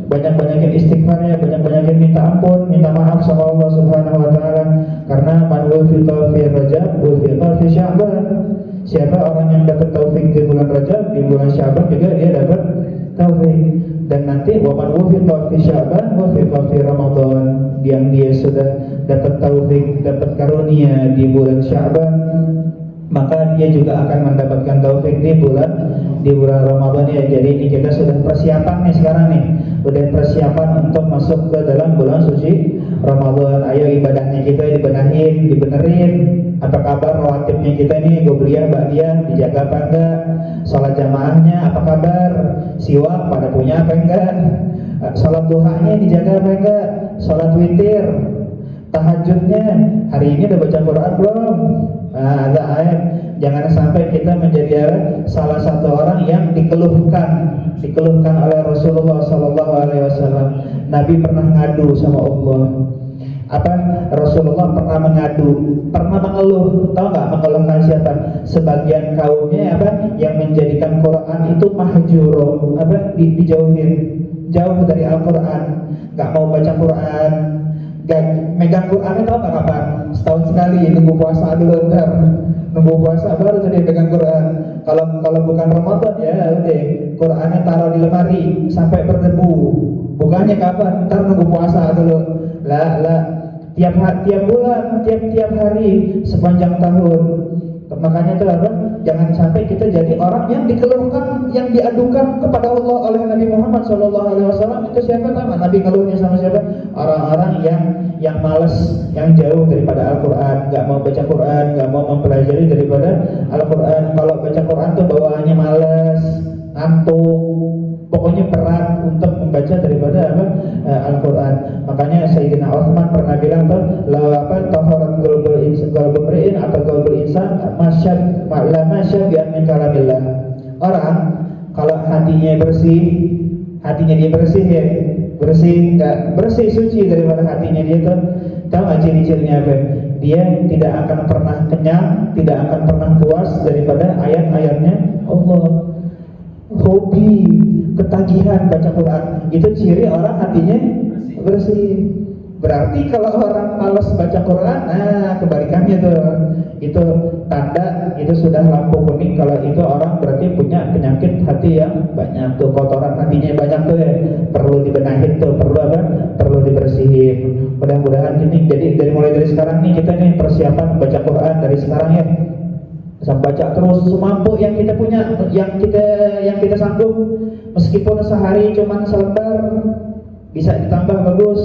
Banyak-banyakin istighfarnya, banyak-banyakin minta ampun, minta maaf sama Allah Subhanahu wa ta'ala. Karena man wufiqa fi Rajab wufiqa fi Sya'ban. Siapa orang yang dapat taufik di bulan Rajab, di bulan Sya'ban juga dia dapat taufik. Dan nanti wa man wufiqa fi Sya'ban wufiqa fi Ramadan, yang dia sudah dapat taufik, dapat karunia di bulan Sya'ban, maka dia juga akan mendapatkan taufik di bulan Ramadan ya. Jadi ini kita sudah persiapan nih sekarang nih, udah persiapan untuk masuk ke dalam bulan suci Ramadan. Ayo ibadahnya kita dibenerin. Apa kabar rawatibnya kita nih, gobliyah, ba'diyah, dijaga apa enggak? Sholat jamaahnya apa kabar? Siwak pada punya apa enggak? Sholat duhanya dijaga apa enggak? Sholat witir, tahajudnya hari ini udah baca Quran belum? Nah, ada ayat. Jangan sampai kita menjadi salah satu orang yang dikeluhkan oleh Rasulullah SAW. Nabi pernah ngadu sama Allah. Rasulullah pernah pernah mengeluh, tahu nggak mengeluhkan siapa? Sebagian kaumnya yang menjadikan Quran itu mahjuro, dijauhin, jauh dari Al-Quran, nggak mau baca Quran, nggak megang Quran. Tahu nggak kapan? Setahun sekali, nunggu puasa dulu, ntar nunggu puasa baru jadi pegang Quran. Kalau bukan Ramadan ya udah Qurannya taruh di lemari sampai berdebu. Bukannya kapan? Ntar nunggu puasa dulu. Lah tiap bulan, tiap hari sepanjang tahun. Makanya itu jangan sampai kita jadi orang yang dikeluhkan, yang diadukan kepada Allah oleh Nabi Muhammad SAW. Itu siapa nama? Nabi ngeluhnya sama siapa? Orang-orang yang malas, yang jauh daripada Al-Quran, nggak mau baca Quran, nggak mau mempelajari daripada Al-Quran. Kalau baca Quran tuh bawaannya malas, ngantuk, pokoknya berat untuk membaca daripada Al-Quran. Makanya Sayyidina Utsman pernah bilang tuh, taharat qalbul insan masyab min kalamillah. Orang kalau hatinya bersih, dia bersih ya, nggak bersih suci daripada hatinya dia tuh, tahu nggak ciri-cirinya apa? Dia tidak akan pernah kenyang, tidak akan pernah puas daripada ayat-ayatnya Allah. Hobi, ketagihan baca Quran, itu ciri orang hatinya bersih. Berarti kalau orang malas baca Quran, kebalikannya tuh, itu tanda, itu sudah lampu kuning. Kalau itu orang berarti punya penyakit hati yang banyak tuh, kotoran hatinya banyak tuh ya, perlu dibenahin tuh, perlu dibersihin. Mudah-mudahan ini jadi mulai dari sekarang nih kita nih persiapan baca Quran dari sekarang ya. Sampai baca terus semampu yang kita punya, yang kita sanggup. Meskipun sehari cuma selembar, bisa ditambah bagus.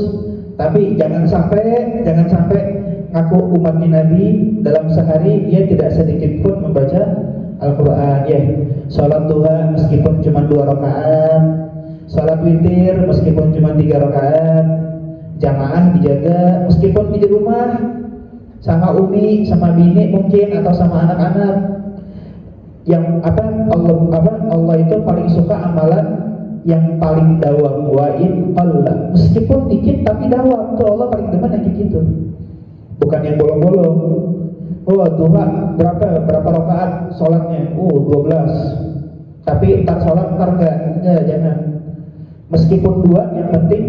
Tapi jangan sampai ngaku umatnya Nabi dalam sehari dia tidak sedikit pun membaca Al-Quran ya. Sholat duha meskipun cuma 2 rakaat, sholat witir meskipun cuma 3 rakaat, jamaah dijaga meskipun di rumah sama umi, sama bini mungkin, atau sama anak-anak. Yang Allah itu paling suka amalan yang paling dawam, wa in qalla, meskipun dikit tapi dawam tuh Allah paling demen yang gitu. Bukan yang bolong-bolong. Duha berapa rakaat sholatnya? 12. Tapi entar sholat enggak, jangan. Meskipun 2, yang penting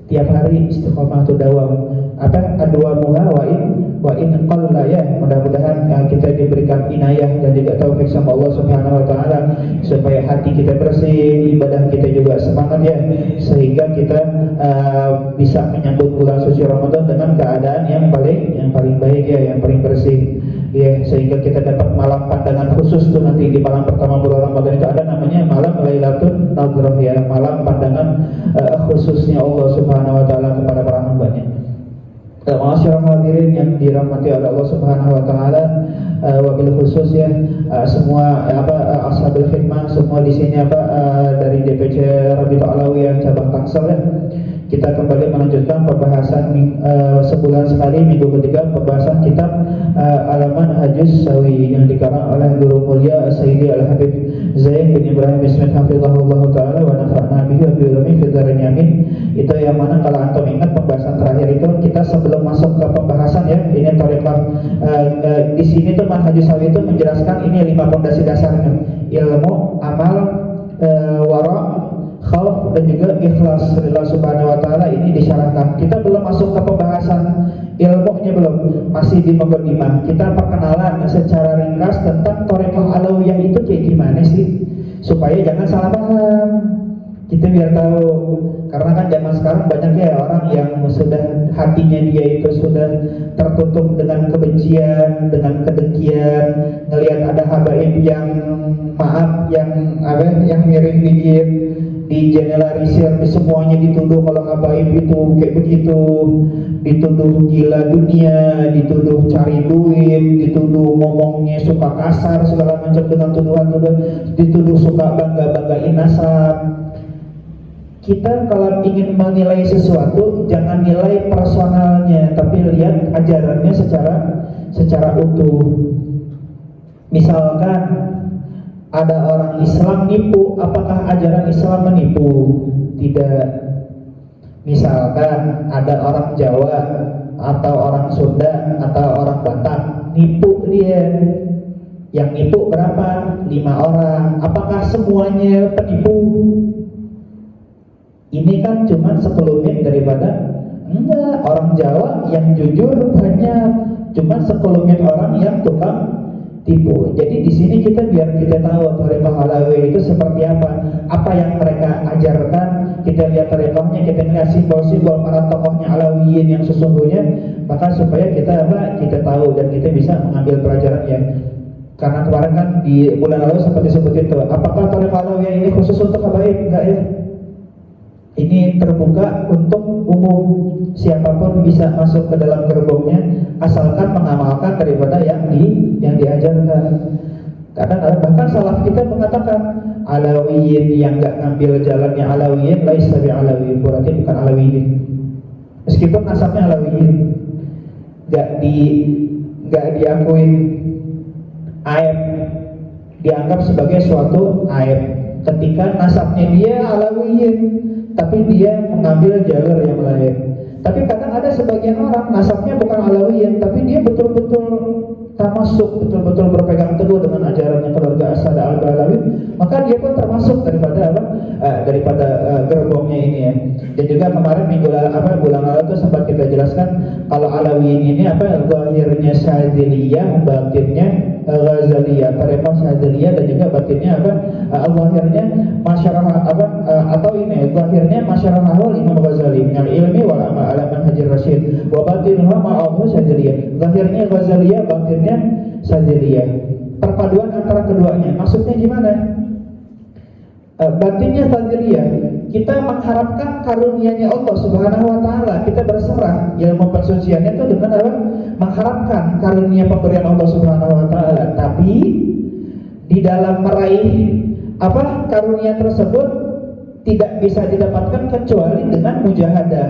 tiap hari istiqomah tuh dawam. Adwa muha wa in qalla ya. Mudah-mudahan kita diberikan inayah dan juga taufik sama Allah Subhanahu wa taala supaya hati kita bersih, ibadah kita juga semangat ya, sehingga kita bisa menyambut bulan suci Ramadan dengan keadaan yang paling baik ya, yang paling bersih ya, sehingga kita dapat malam pandangan khusus tuh nanti di malam pertama bulan Ramadan itu ada namanya malam Lailatul Nadhrah ya, malam pandangan khususnya Allah Subhanahu wa taala kepada para hamba-Nya. Masyarakat hadirin yang dirahmati oleh Allah Subhanahu wa taala, wabil khusus ya semua ashabul khidmah semua di sini dari DPC Rabitul Alawiyah cabang Tangsel ya. Kita kembali melanjutkan pembahasan sebulan sekali, minggu ketiga pembahasan kitab Alaman Hajus Sawi yang dikarang oleh Guru Mulia Sayyidi Al-Habib Zain bin Ibrahim Bismillah Hafizahullah Ta'ala wa nafa'na bihi wa bi'ulumi fi dharin yamin. Itu yang mana kalau antum ingat pembahasan terakhir itu kita sebelum masuk ke pembahasan ya, ini thariqah di sini tuh Manhajus Sawi itu menjelaskan ini 5 fondasi dasarnya: ilmu, amal, wara', khauf, dan juga ikhlas lillah subhanahu wa ta'ala. Ini disyarahkan. Kita belum masuk ke pembahasan ilmunya, belum, masih di muqaddimah. Kita perkenalan secara ringkas tentang thariqah alawiyah itu kayak gimana sih, supaya jangan salah paham, kita biar tahu. Karena kan zaman sekarang banyak ya orang yang sudah hatinya dia itu sudah tertutup dengan kebencian, dengan kedengkian, ngelihat ada habaib yang yang miring dikit, di generalisir, semuanya dituduh kalau habaib itu kayak begitu, dituduh gila dunia, dituduh cari duit, dituduh ngomongnya suka kasar segala macam dengan tuduhan-tuduhan, dituduh suka bangga-banggain nasab. Kita kalau ingin menilai sesuatu jangan nilai personalnya, tapi lihat ajarannya secara utuh. Misalkan ada orang Islam nipu, apakah ajaran Islam menipu? Tidak. Misalkan ada orang Jawa atau orang Sunda atau orang Batak, nipu dia. Yang nipu berapa? 5 orang. Apakah semuanya penipu? Ini kan cuma sekelumit daripada enggak, orang Jawa yang jujur banyak, cuma sekelumit orang yang tukang tipu. Jadi di sini kita biar kita tahu Thariqah Alawi itu seperti apa yang mereka ajarkan. Kita lihat thariqahnya, kita lihat simbol-simbol para tokohnya Alawiyin yang sesungguhnya, maka supaya kita tahu dan kita bisa mengambil pelajaran ya. Karena kemarin kan di bulan lalu sempat disebut itu, apakah Thariqah Alawiyah ini khusus untuk habaib? Enggak ya. Ini terbuka untuk umum, siapapun bisa masuk ke dalam gerbongnya asalkan mengamalkan daripada yang diajarkan. Kadang bahkan salaf kita mengatakan Alawiyin yang enggak ngambil jalannya Alawiyin laisa bi Alawiyin, berarti bukan Alawiyin. Meskipun nasabnya Alawiyin, enggak diakuin aib, dianggap sebagai suatu aib ketika nasabnya dia Alawiyin tapi dia mengambil jalur yang lain. Tapi kadang ada sebagian orang nasabnya bukan Alawiyin tapi dia betul-betul termasuk, betul-betul berpegang teguh dengan ajarannya keluarga As-Sadah Al-Balawi, maka dia pun termasuk daripada gerbongnya ini ya. Dan juga kemarin bulan lalu itu sempat kita jelaskan kalau Alawiyin ini zahirnya Syadziliyah, batinnya Ghazaliyah, Thariqah Syadziliyah, dan juga batinnya zahirnya masyarakat atau ini zahirnya masyarakat Imam Ghazali minal ilmi wal amal ala manhajir rasyid wa batinuha ma'ahu Syadziliyah, zahirnya Ghazaliyah, batinnya Syadziliyah, perpaduan antara keduanya. Maksudnya gimana? Batinnya Syadziliyah, kita mengharapkan karunia-Nya Allah Subhanahu wa taala, kita berserah ilmu persuciannya itu dengan mengharapkan karunia pemberian Allah Subhanahu wa taala. Tapi di dalam meraih karunia tersebut tidak bisa didapatkan kecuali dengan mujahadah.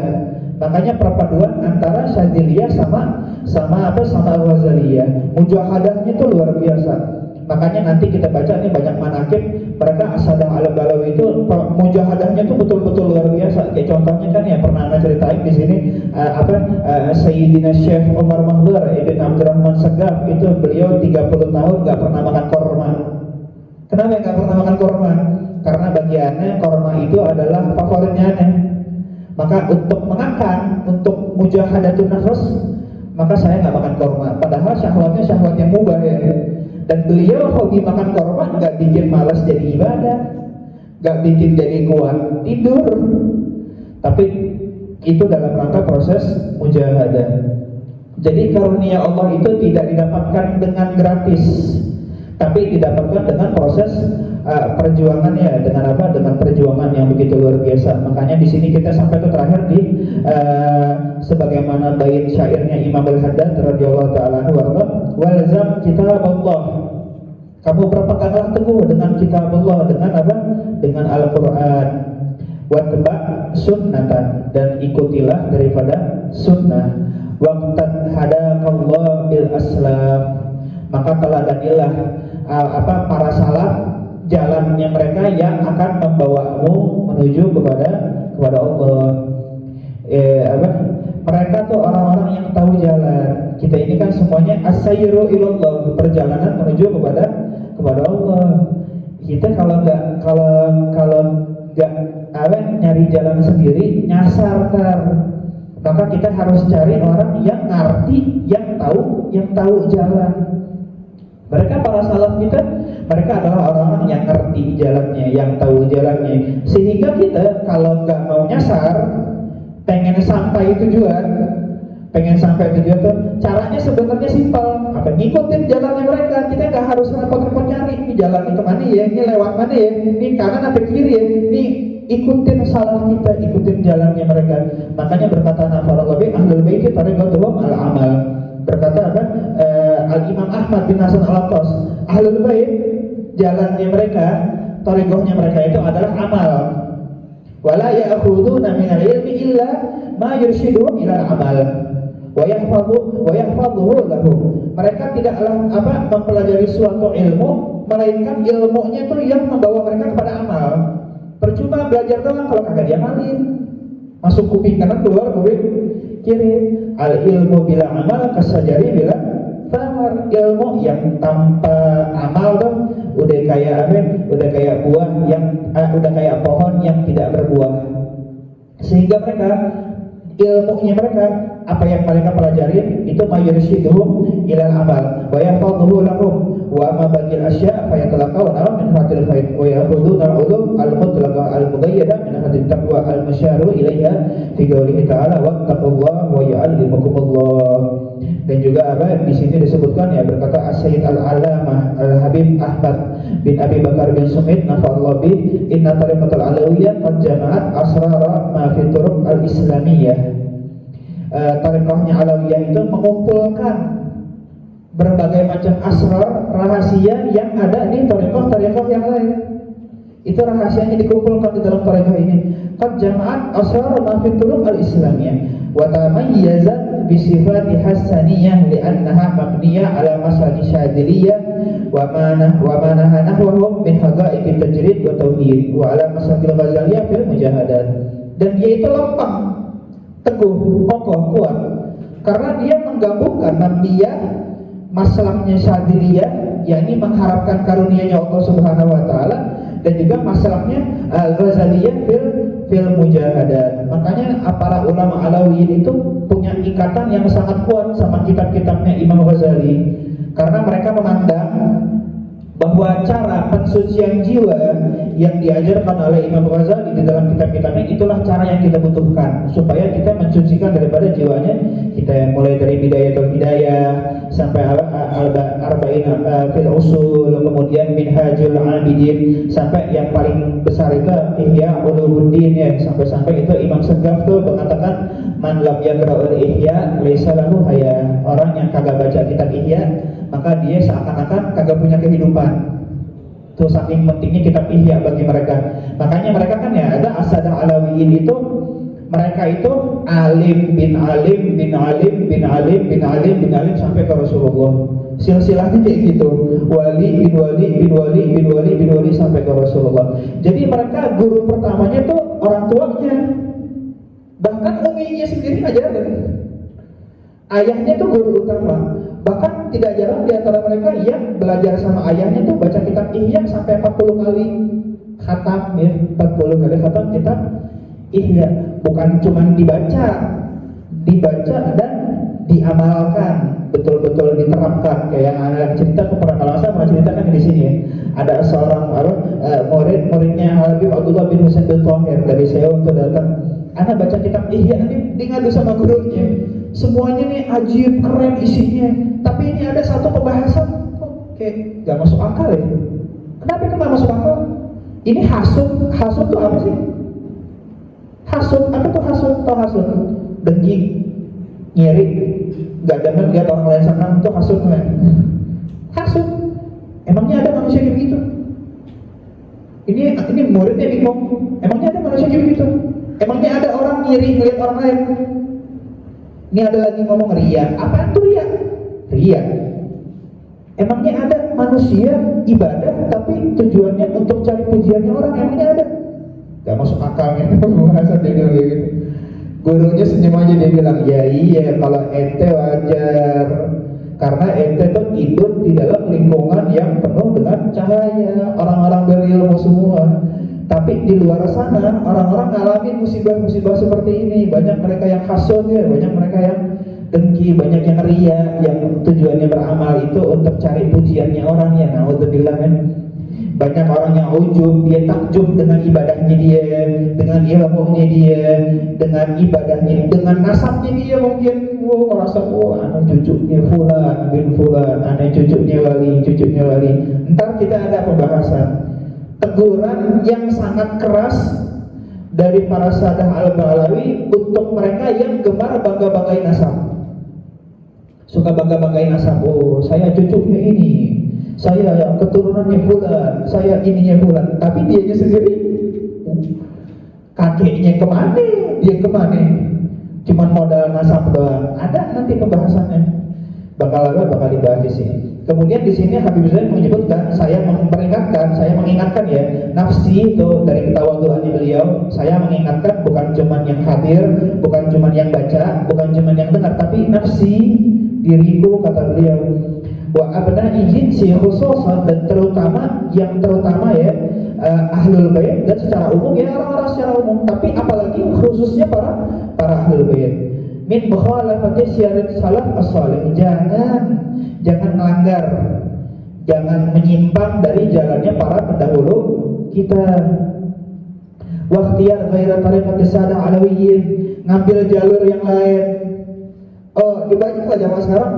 Makanya perpaduan antara Syadziliyah sama Ghazaliyah, mujahadahnya itu luar biasa. Makanya nanti kita baca nih banyak manaqib mereka As-Sadah Al-Balawi itu mujahadahnya itu betul-betul luar biasa. Kayak contohnya kan ya pernah Anda ceritain di sini Sayyidina Syekh Umar Mahdur Ibn Abdurrahman Segaf itu beliau 30 tahun nggak pernah makan korma. Kenapa nggak pernah makan korma? Karena bagiannya korma itu adalah favoritnya. Maka untuk mengakan, untuk mujahadatun nafas, maka saya nggak makan korma. Padahal syahwatnya syahwat yang mubah ya. Dan beliau hobi makan korma nggak bikin malas jadi ibadah, nggak bikin jadi kuat tidur. Tapi itu dalam rangka proses mujahadah. Jadi karunia Allah itu tidak didapatkan dengan gratis, tapi didapatkan dengan proses perjuangannya, dengan perjuangan yang begitu luar biasa. Makanya di sini kita sampai ke terakhir di sebagaimana bait syairnya Imam Al-Haddad radhiyallahu taala anhu, walzam kitab Allah. Kamu berpeganglah teguh dengan kitab Allah, dengan dengan Al-Qur'an. Watba sunnatan, dan ikutilah daripada sunnah. Waqtad hadaqallahu bil aslam, maka teladanilah para salaf, jalannya mereka yang akan membawamu menuju kepada Allah. Mereka tuh orang-orang yang tahu jalan. Kita ini kan semuanya as-sayru ilallah, perjalanan menuju kepada Allah. Kita kalau nggak nyari jalan sendiri nyasar kan. Maka kita harus cari orang yang ngerti, yang tahu jalan. Mereka para salaf kita, mereka adalah orang-orang yang ngerti jalannya, yang tahu jalannya. Sehingga kita kalau nggak mau nyasar, pengen sampai tujuan tuh caranya sebenarnya simpel. Ngikutin jalannya mereka. Kita nggak harus repot-repot nyari ini jalan itu mana ya, ini lewat mana ya, ini kanan atau kiri ya. Ini ikutin salaf kita, ikutin jalannya mereka. Makanya berkata Nafarallahi ahlul baiti tariqatuhum al-amal. Berkata Al-Imam Ahmad bin Hasan Al-Attas, ahlul bait jalannya mereka, tariqahnya mereka itu adalah amal. Wala ya'khuduna min al-ilmi illa ma yurshiduhum ila al-amal wa yahfadhuhu lahu. Mereka tidaklah mempelajari suatu ilmu melainkan ilmunya itu yang membawa mereka kepada amal. Percuma belajar doang kalau kagak diamalin. Masuk kuping kanan, keluar kuping kiri. Al ilmu bila amal kasajari bila tamar. Ilmu yang tanpa amal tuh udah kayak apa? Udah kayak buah yang udah kayak pohon yang tidak berbuah. Sehingga mereka ilmunya mereka, apa yang mereka pelajari itu mayursyiduhum ilal amal wa yahfadhuhu lahum wa ma bagil asya' fa yatalaqawna min hadil faid wa yahfadhuna ulum al-mutlaqah al-muqayyada min hadil taqwa al-musyaru ilaiha fi qoulihi ta'ala wattaqullaha wa yu'allimukumullah. Dan juga apa di sini disebutkan ya, berkata As-Sayyid Al-Allamah Al-Habib Ahmad bin Abi Bakar bin Sumit nafa'allahu bi inna tariqatul alawiyyah qad jama'at asrara ma fi turuq al-islamiyyah. Tariqahnya Alawiyah itu mengumpulkan berbagai macam asrar rahasia yang ada di tariqah-tariqah yang lain. Itu rahasianya dikumpulkan di dalam tariqah ini. Qad jama'at asrar ma fi turuq al-islamiyah wa tamayyazat bi sifati hasaniyah li'annaha mabniyah ala masali syadiliyah wa ma nahwahum min haqa'iqit tajrid wa tauhid wa ala masalil ghazaliyah fil mujahadat. Dan dia itu lempeng, teguh, kokoh, kuat, karena dia menggabungkan nabiyah, masalahnya syadiliyah, yakni mengharapkan karunia-Nya Allah Subhanahu wa taala, dan juga masalahnya al-ghazaliyah fil mujahadat. Makanya para ulama Alawiyin itu punya ikatan yang sangat kuat sama kitab-kitabnya Imam Ghazali, karena mereka memandang bahwa cara pensucian jiwa yang diajarkan oleh Imam Ghazali di dalam kitab-kitabnya itulah cara yang kita butuhkan supaya kita mensucikan daripada jiwanya kita, yang mulai dari bidayatul hidayah sampai arba'in fil usul, kemudian minhajul abidin, sampai yang paling besar itu Ihya Ulumuddin ya, sampai itu Imam Segaf tuh mengatakan man lam yaqra'ul ihya laisa lahu haya. Orang yang kagak baca kitab Ihya maka dia seakan-akan kagak punya kehidupan. Tuh saking pentingnya kitab Ihya bagi mereka. Makanya mereka kan ya ada As-Sadah Alawiyin itu, mereka itu alim bin alim bin alim bin alim bin alim bin alim sampai ke Rasulullah. Silsilahnya kayak gitu, wali bin wali bin wali bin wali bin wali sampai ke Rasulullah. Jadi mereka guru pertamanya tuh orang tuanya, bahkan uminya sendiri ngajarin. Ayahnya tuh guru utama. Bahkan tidak jarang di antara mereka yang belajar sama ayahnya tuh baca kitab Ihya sampai 40 kali khatam ya, 40 kali khatam kitab Ihya. Bukan cuma dibaca dan diamalkan, betul-betul diterapkan. Kayak yang ada cerita, kalau saya pernah ceritakan di sini ya. Ada seorang muridnya Habib Abdullah bin Husain bin Thahir dari saya untuk datang. Anak baca kitab Ihya, nanti ngadu sama gurunya. Semuanya nih ajib, keren isinya. Tapi ini ada satu pembahasan kayak gak masuk akal ya. Kenapa gak masuk akal? Ini hasud tuh apa sih? Hasud, apa tuh hasud? Tau hasud? Dengki, ngiri, gak demen lihat orang lain senang, itu hasud kan? Hasud. Emangnya ada manusia kayak begitu? Ini muridnya bingung. Emangnya ada manusia kayak begitu? Emangnya ada orang ngiri ngeliat orang lain? Ini ada lagi ngomong riya. Apaan tuh riya? Riya. Emangnya ada manusia ibadah tapi tujuannya untuk cari pujiannya orang? Emangnya ada? Gak masuk akalnya pembahasan dia bilang gitu. Gurunya senyum aja, dia bilang ya iya kalau ente wajar, karena ente tuh hidup di dalam lingkungan yang penuh dengan cahaya, orang-orang berilmu semua. Tapi di luar sana orang-orang ngalamin musibah-musibah seperti ini. Banyak mereka yang hasud ya, banyak mereka yang dengki, banyak yang ria, yang tujuannya beramal itu untuk cari pujiannya orang ya. Naudzubillah kan. Banyak orang yang ujub, dia takjub dengan ibadahnya dia, dengan ilmunya dia, dengan ibadahnya, dengan nasabnya dia mungkin. Merasa anak cucunya fulan bin fulan, anak cucunya wali. Ntar kita ada pembahasan teguran yang sangat keras dari para sadah al-Balawi untuk mereka yang gemar bangga-banggain nasab. Suka bangga-banggain nasab. Oh, saya cucunya ini, saya keturunannya fulan, saya ininya fulan. Tapi dianya sendiri kakeknya kemana? Dia kemana? Cuman modal nasab doang. Ada nanti pembahasannya. bakal dibahas di sini. Kemudian di sini Habib Zain menyebutkan, saya mengingatkan ya, nafsi itu dari ketawaduannya beliau, saya mengingatkan bukan cuman yang hadir, bukan cuman yang baca, bukan cuman yang dengar, tapi nafsi, diriku, kata beliau. Wa abna'i jinsi khususan, dan terutama ya ahlul bait, dan secara umum ya orang-orang secara umum, tapi apalagi khususnya para ahlul bait. Min mukhalafati syiar salaf as-salih, jangan melanggar, jangan menyimpang dari jalannya para pendahulu kita. Wa ikhtiyar ghaira tariqati sada alawiyyin, ngambil jalur yang lain. Oh, dibanyaklah zaman sekarang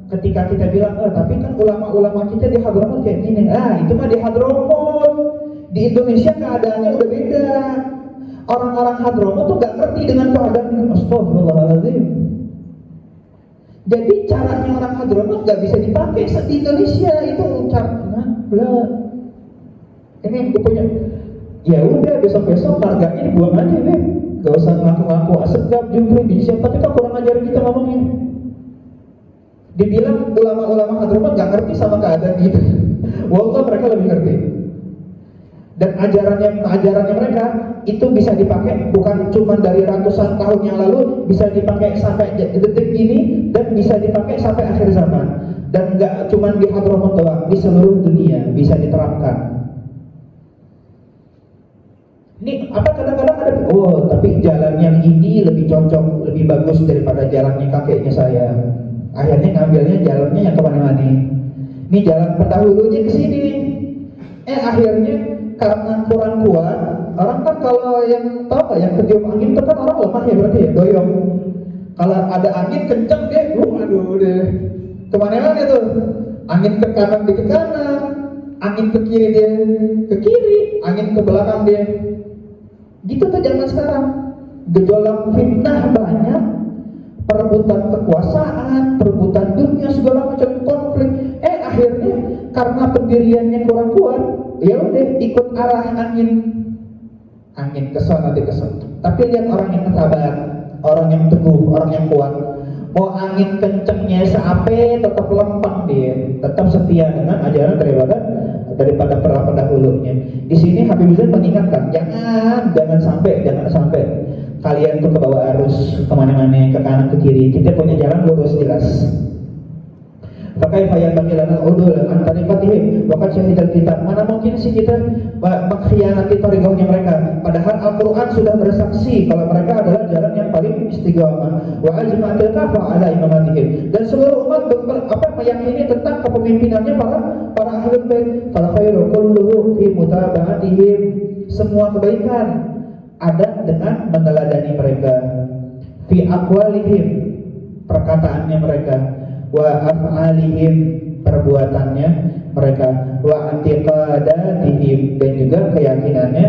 ketika kita bilang, tapi kan ulama-ulama kita di Hadramut kayak gini. Itu mah di Hadramut. Di Indonesia keadaannya udah beda. Orang-orang Hadramut tuh gak ngerti dengan keadaan ini. Astagfirullahaladzim. Jadi caranya orang Hadramut gak bisa dipakai di Indonesia. Itu caranya ini aku punya. Ya udah, besok-besok marganya dibuang aja deh. Gak usah ngaku-ngaku asegap, jumlah di siapa, tapi kan kurang ajar kita ngomongin. Dibilang ulama-ulama Hadramut gak ngerti sama keadaan gitu. Wallah mereka lebih ngerti. Dan ajarannya mereka itu bisa dipakai bukan cuma dari ratusan tahun yang lalu, bisa dipakai sampai detik ini, dan bisa dipakai sampai akhir zaman. Dan nggak cuma di Hadramut doang, di seluruh dunia bisa diterapkan. Ini apa kadang-kadang ada, tapi jalan yang ini lebih cocok, lebih bagus daripada jalannya kakeknya saya. Akhirnya ngambilnya jalannya yang kemana-mana. Ini jalan pendahulunya ke sini. Akhirnya karena kurang kuat, orang kan kalau yang tahu yang ketiup angin itu kan orang lemah ya, berarti ya doyong. Kalau ada angin kenceng deh, aduh deh, kemana-mana tuh. Angin ke kanan dia ke kanan, angin ke kiri dia ke kiri, angin ke belakang dia. Gitu tuh zaman sekarang. Gejolak fitnah banyak, perebutan kekuasaan, perebutan dunia, segala macam konflik. Akhirnya karena pendiriannya kurang kuat, ya udah ikut arah angin ke sana ke sana. Tapi lihat orang yang sabar, orang yang teguh, orang yang kuat. Mau angin kencengnya seape, tetap lempeng dia, tetap setia dengan ajaran daripada para pendahulunya. Di sini Habib Zain mengingatkan, jangan sampai kalian tuh ke bawah arus kemana-mana, ke kanan ke kiri. Kita punya jalan lurus jelas. Pakai fayal bagi lana udul antara fatihim, bahkan syahidal kitab. Mana mungkin sih kita mengkhianati tariqahnya mereka? Padahal Al-Quran sudah bersaksi kalau mereka adalah jalan yang paling istiqamah. Wa ajma'atil kafa ala imamatihim. Dan seluruh umat meyakini tentang kepemimpinannya para ahlul bait. Fal khairu kulluhu fi mutaba'atihim. Semua kebaikan ada dengan meneladani mereka. Fi aqwalihim, perkataannya mereka. Wa af'alihim, perbuatannya mereka. Wa i'tiqadatihim, dan juga keyakinannya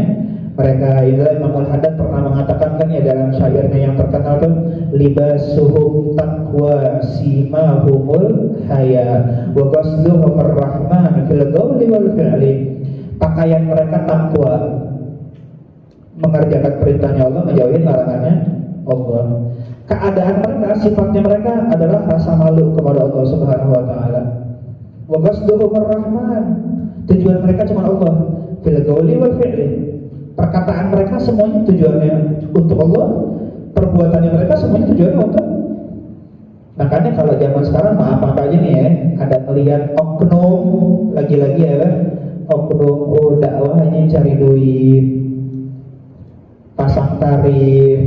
mereka. Imam Al-Haddad pernah mengatakan kan ya dalam syairnya yang terkenal tuh, libasuhum taqwa simahumul haya wa qasduhum ar-rahman fil qawli wal fi'li. Pakaian mereka takwa, mengerjakan perintahnya Allah, menjauhi larangannya Allah. Keadaan mereka, sifatnya mereka adalah rasa malu kepada Allah Subhanahu wa taala. Wa qasduhum ar-rahman, tujuan mereka cuma Allah. Fil qawli wal fi'li, perkataan mereka semuanya tujuannya untuk Allah, perbuatannya mereka semuanya tujuannya untuk. Makanya kalau zaman sekarang maaf aja nih ya, ada melihat oknum lagi-lagi ya, oknum dakwahnya cari duit, pasang tarif.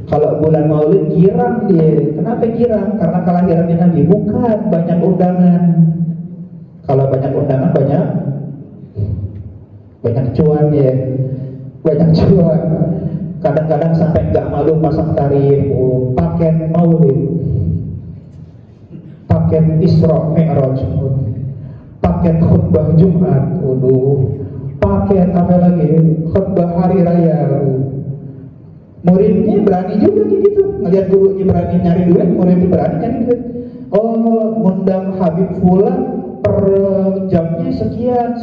Kalau bulan Maulid girang dia. Kenapa girang? Karena kelahirannya Nabi. Bukan, banyak undangan. Kalau banyak undangan banyak cuan ya. Banyak cuan. Kadang-kadang sampai nggak malu pasang tarif. Paket Maulid, paket Isra Mi'raj, paket khutbah Jumat, paket apa lagi? Khutbah hari raya. Muridnya berani juga gitu, ngelihat gurunya berani nyari duit, muridnya berani nyari duit. Ngundang Habib Fulan per jamnya sekian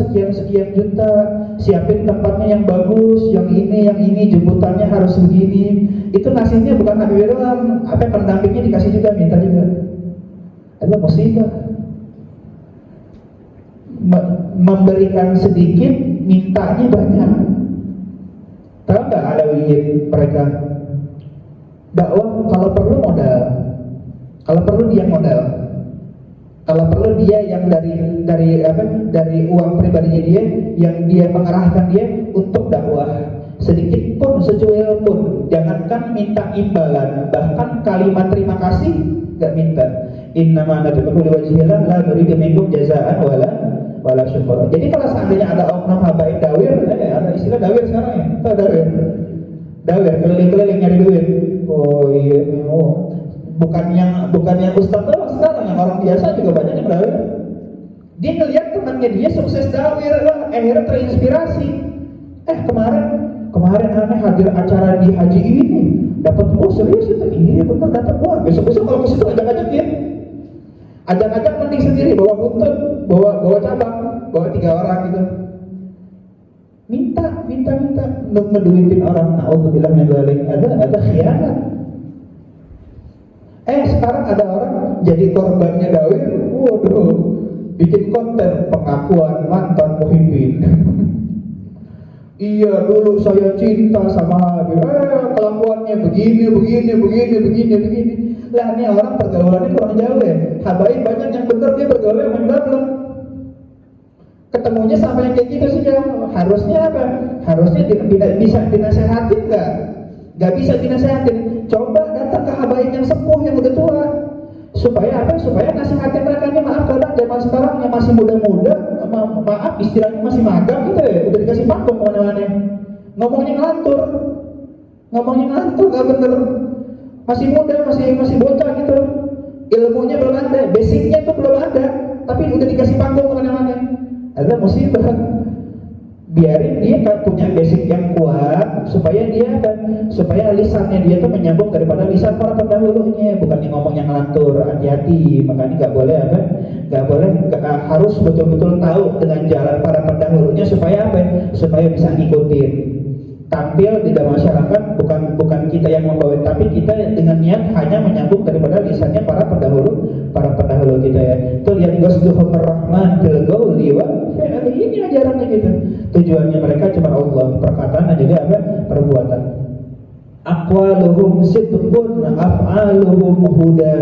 juta, siapin tempatnya yang bagus, yang ini jemputannya harus begini. Itu nasibnya bukan Habib doang, pendampingnya dikasih juga, minta juga. adalah musibah. Memberikan sedikit, mintanya banyak. Tahu nggak Alawiyin mereka? Dakwah kalau perlu modal, kalau perlu dia modal, kalau perlu dia yang dari uang pribadinya dia, yang dia mengarahkan dia untuk dakwah. Sedikit pun, secuil pun, jangankan minta imbalan, bahkan kalimat terima kasih nggak minta. Innama nad'u liwajhillah la nuridu minkum jazaan wala syukura. Jadi kalau seandainya ada oknum habaib dawir, ada istilah dawir sekarang ya, tahu dawir keliling-keliling nyari duit. Oh iya, bukan yang ustaz doang sekarang, yang orang biasa juga banyak yang dawir. Dia ngelihat temannya dia sukses dawir, akhirnya terinspirasi. Kemarin aneh hadir acara di haji ini, dapat serius itu, iya betul dapat uang. Besok kalau ke situ ajak-ajak dia, ajak-ajak mending sendiri, bawa buntut, bawa cabang, bawa 3 orang gitu. Minta ngeduitin orang. Naudzubillah min dzalik, ada khianat. Sekarang ada orang jadi korbannya dawir, waduh, bikin konten pengakuan mantan muhibbin. Iya, dulu saya cinta sama Habib. Kelakuannya begini. Lah ini orang pergaulannya kurang jauh ya. Habaib banyak yang bener, dia bergaul yang bener. Ketemunya sama yang kayak gitu sih ya. Harusnya apa? Harusnya bisa dinasehatin nggak? Nggak bisa dinasehatin. Coba datang ke habaib yang sepuh, yang udah tua. Supaya apa? Supaya nasihatin mereka ini. Maaf kadang zaman sekarang yang masih muda-muda, maaf istilahnya masih magang gitu ya, udah dikasih panggung kemana-mana, ngomongnya ngelantur gak bener, masih muda, masih bocah gitu, ilmunya belum ada, basicnya tuh belum ada, tapi udah dikasih panggung kemana-mana. Ada musibah. Biarin dia punya basic yang kuat, supaya lisannya dia tuh menyambung daripada lisan para pendahulunya, bukan yang ngomong yang ngelantur. Hati-hati, makanya harus betul-betul tahu dengan jalan para pendahulunya, supaya supaya bisa ngikutin. Tampil di dalam masyarakat bukan kita yang membawa, tapi kita dengan niat hanya menyambung daripada lisannya para pendahulu kita ya. Itu yang Ghosduhum Rahman fil Gauli wa ini ajarannya gitu. Tujuannya mereka cuma Allah, perkataan dan juga perbuatan. Aqwaluhum sidqun, af'aluhum huda.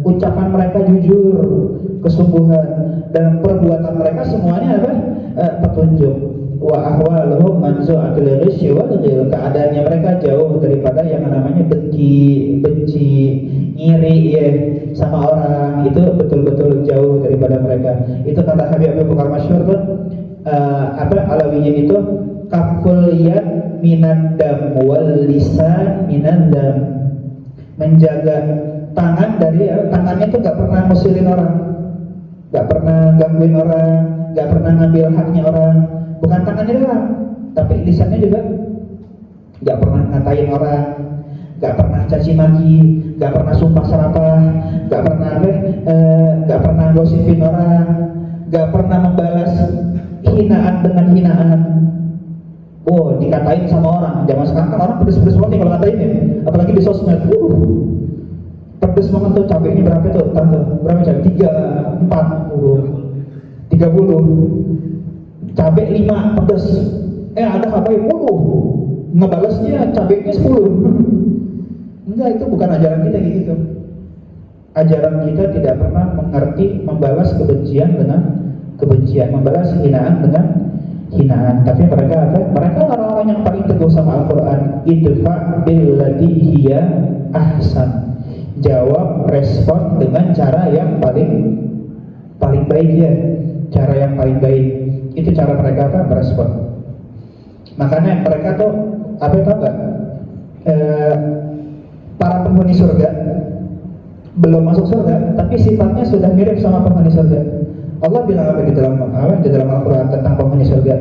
Ucapan mereka jujur, kesungguhan, dan perbuatan mereka semuanya petunjuk. Wa ahwaluhum manzu'atul ghishyi wal ghil. Keadaannya mereka jauh daripada yang namanya benci, ngiri ya sama orang, itu betul-betul jauh daripada mereka. Itu kata Habib Abu Bakar masyhur tuh, Alawiyin itu kaful yad minan dam wal lisan minan dam. Menjaga tangannya tuh gak pernah musilin orang, gak pernah gangguin orang, gak pernah ngambil haknya orang. Bukan tangannya doang, tapi lisannya juga gak pernah ngatain orang, gak pernah caci maki, gak pernah sumpah serapah, gak pernah gosipin orang, gak pernah membalas hinaan dengan hinaan. Dikatain sama orang. Zaman sekarang kan orang pedes-pedes banget kalau ngatain ya, apalagi di sosmed. Pedes banget tuh, cabenya berapa tuh? Berapa cabai? 3, 4, 30. Cabai 5 pedes. Ada habaib 10. Ngebalasnya cabainya 10. Enggak, itu bukan ajaran kita kayak gitu. Ajaran kita tidak pernah mengerti membalas kebencian dengan kebencian, membalas hinaan dengan hinaan. Tapi mereka orang-orang yang paling teguh sama Al-Quran. Idfa billati hiya ahsan. Jawab, respon dengan cara yang paling baik ya. Cara yang paling baik. Itu cara mereka merespon. Makanya mereka tuh tau gak? Para penghuni surga belum masuk surga, tapi sifatnya sudah mirip sama penghuni surga. Allah bilang apa di dalam Al-Quran tentang penghuni surga?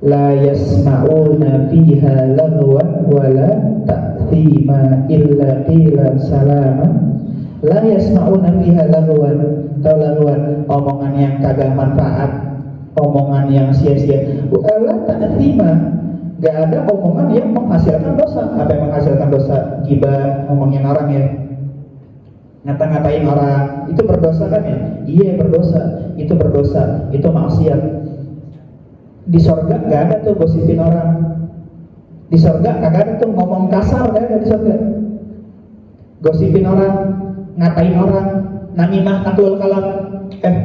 La yasma'una fiha lagwan wala ta'thima illa qilan salama. La yasma'una fiha lagwan, omongan yang kagak manfaat, omongan yang sia-sia. Wala ta'thima, gak ada omongan yang menghasilkan dosa. Apa yang menghasilkan dosa? Ghibah, ngomongin orang ya. ngata-ngatain orang, itu berdosa kan ya? Iya berdosa, itu maksiat. Di sorga nggak ada tuh gosipin orang. Di sorga kagak ada tuh ngomong kasar, nggak ada di sorga. Gosipin orang, ngatain orang, namimah, naklul kalam.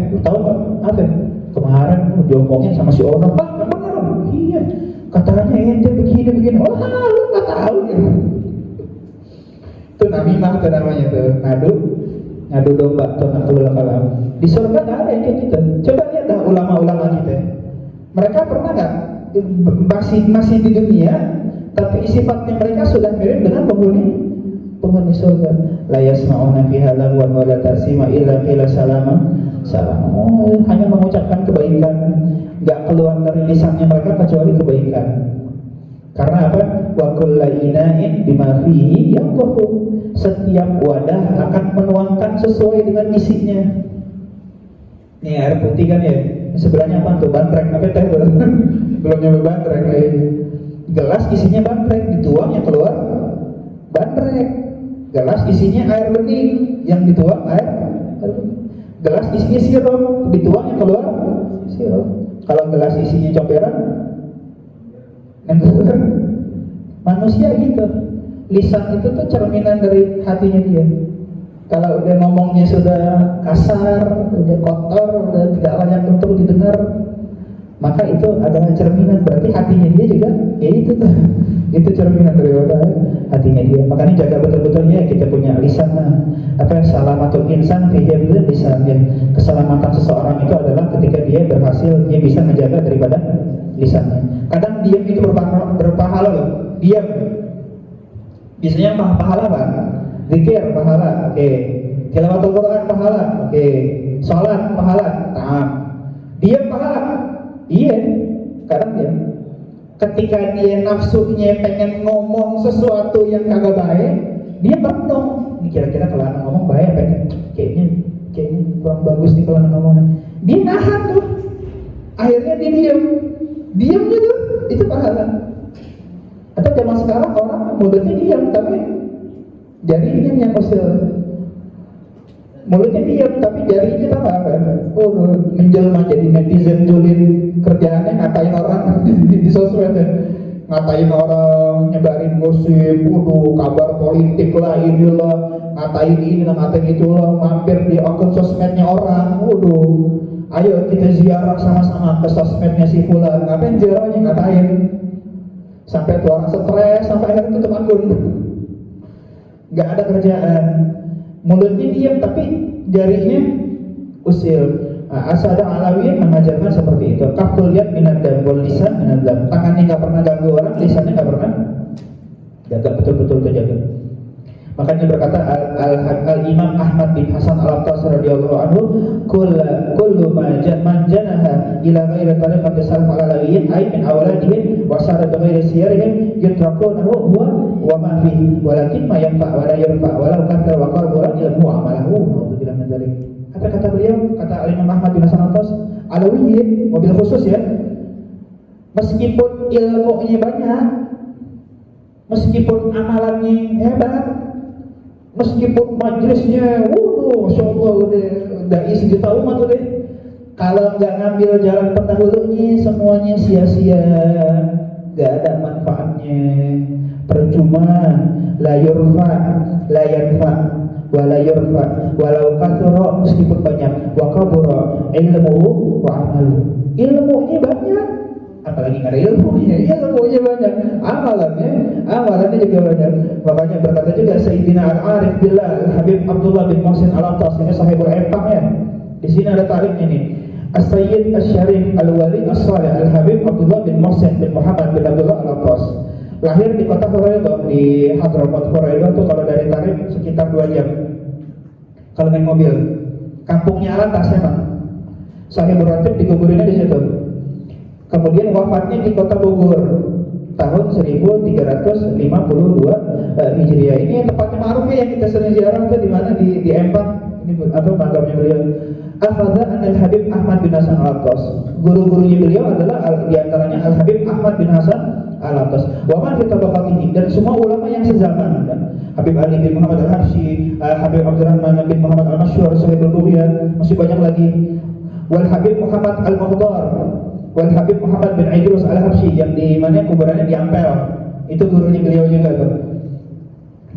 Lu tahu nggak? Apa? Kemarin diomongin sama si Ono, Pak, yang bener. Iya, katanya ente begini. Oh, lu nggak tahu ya. Itu namimah tuh namanya tuh, ngadu domba tuh naklul kalam. Di surga nggak ada yang kayak gitu. Coba lihat dah ulama-ulama kita. Mereka pernah nggak masih di dunia, tapi sifatnya mereka sudah mirip dengan penghuni surga. La yasma'una fiha lagwan wa la ta'sima illa qila salam. Hanya mengucapkan kebaikan, nggak keluar dari lisannya mereka kecuali kebaikan. Karena apa? Wa kullu ina'in bima fihi yanquhu. Setiap wadah akan menuangkan sesuai dengan isinya. Nih air putih kan ya. Sebelahnya apa tuh? Bantrek. Apa teh belum nyampe bantrek kayaknya. Gelas isinya bantrek, dituang yang keluar bantrek. Gelas isinya air bening, yang dituang air. Gelas isinya sirup, dituang yang keluar sirup. Kalau gelas isinya comberan, yang keluar manusia gitu. Lisan itu tuh cerminan dari hatinya dia. Kalau udah ngomongnya sudah kasar, udah kotor, udah tidak layak untuk didengar, maka itu adalah cerminan, berarti hatinya dia juga ya itu tuh. Itu cerminan dari hatinya dia. Makanya jaga betul-betul ya kita punya lisan. Salamatul insan fi hifdzil lisan. Keselamatan seseorang itu adalah ketika dia berhasil, dia bisa menjaga daripada lisannya. Kadang diam itu berpahala loh. Diam. Biasanya pahala apa? Zikir pahala, oke. Tilawatul Quran pahala, oke. Salat pahala, taat. Diam pahala. Iya. Kadang diam. Ketika dia nafsunya pengen ngomong sesuatu yang kagak baik, dia bengong. Ini kira-kira kalau anak ngomong baik apa ini? Kayaknya kurang bagus nih kalau anak ngomong. Dia nahan tuh. Akhirnya dia diam. Diamnya tuh itu pahala. Atau zaman sekarang orang mulutnya diam tapi jarinya yang usil. Mulutnya diam tapi jarinya apa? Menjelma jadi netizen julid, kerjaannya ngatain orang di sosmed ya. Ngatain orang, nyebarin gosip, kabar politik lah, inilah, ngatain ini lah, ngatain itulah, mampir di akun sosmednya orang. Ayo kita ziarah sama-sama ke sosmednya si fulan. Ngapain ziarahnya ngatain? Sampai tuh orang stres, sampai akhirnya tutup akun. Gak ada kerjaan. Mulutnya diam tapi jarinya usil. Asada Alawi mengajarkan seperti itu. Kaful yad minadam wal lisan minadam. Tangannya nggak pernah ganggu orang, lisannya nggak pernah jaga betul-betul terjaga. Makanya berkata Al-Imam Ahmad bin Hasan Al-Attas radhiyallahu anhu, kullu man janaha ila ghairi tariqati salaf al-alawiyyin ay min awladihim wa sara bi ghairi siyarihim yutrakunahu huwa wa ma fihi walakin ma yanfa wa la yurfa walau kanta wa qarburan ilmu amalahu. Alhamdulillah min dzalik. Apa kata beliau? Kata Imam Ahmad bin Hasan Al-Attas, alawiyyin mobil khusus ya. Meskipun ilmunya banyak, meskipun amalannya hebat, meskipun majlisnya, Masya Allah udah isi juta umat udah. Kalau nggak ngambil jalan pendahulunya, semuanya sia-sia, nggak ada manfaatnya, percuma. La yurfa, la yanfa, wala yurfa, walau kathura, meskipun banyak, wa kabura, ilmu wa amal. Ilmunya banyak, apalagi nggak ada ilmunya banyak, amalannya juga banyak. Makanya berkata juga Sayyidina Al-Arif Billah Habib Abdullah bin Muhsin Al-Attas, ini sahibul empang ya. Di sini ada tariknya nih. As-Sayyid As-Syarif Al-Wali As-Salih Al-Habib Abdullah bin Muhsin bin Muhammad bin Abdullah Al-Attas. Lahir di kota Huraidah, di Hadramaut Huraidah tuh kalau dari Tarim sekitar 2 jam. Kalau naik mobil, kampungnya Al-Attas emang. Sahibul Ratib dikuburinnya di situ. Kemudian wafatnya di kota Bogor. tahun 1352 Hijriah. Ini yang tempatnya ma'ruf yang kita sering ziarah tuh di mana di Empang. Ini atau makamnya beliau. Akhadha anil Habib Ahmad bin Hasan Al-Attas. Guru-gurunya beliau adalah di antaranya Al Habib Ahmad bin Hasan Al-Attas. Wa man fi tabaqatihi, dan semua ulama yang sezaman. Habib Ali bin Muhammad Al-Habsyi, Habib Abdurrahman bin Muhammad Al-Masyhur, Sahibul Bughyan, masih banyak lagi. Wal Habib Muhammad Al-Muhdar, wal Habib Muhammad bin Idrus Al-Habsyi yang di mana kuburannya di Ampel. Itu gurunya beliau juga tuh.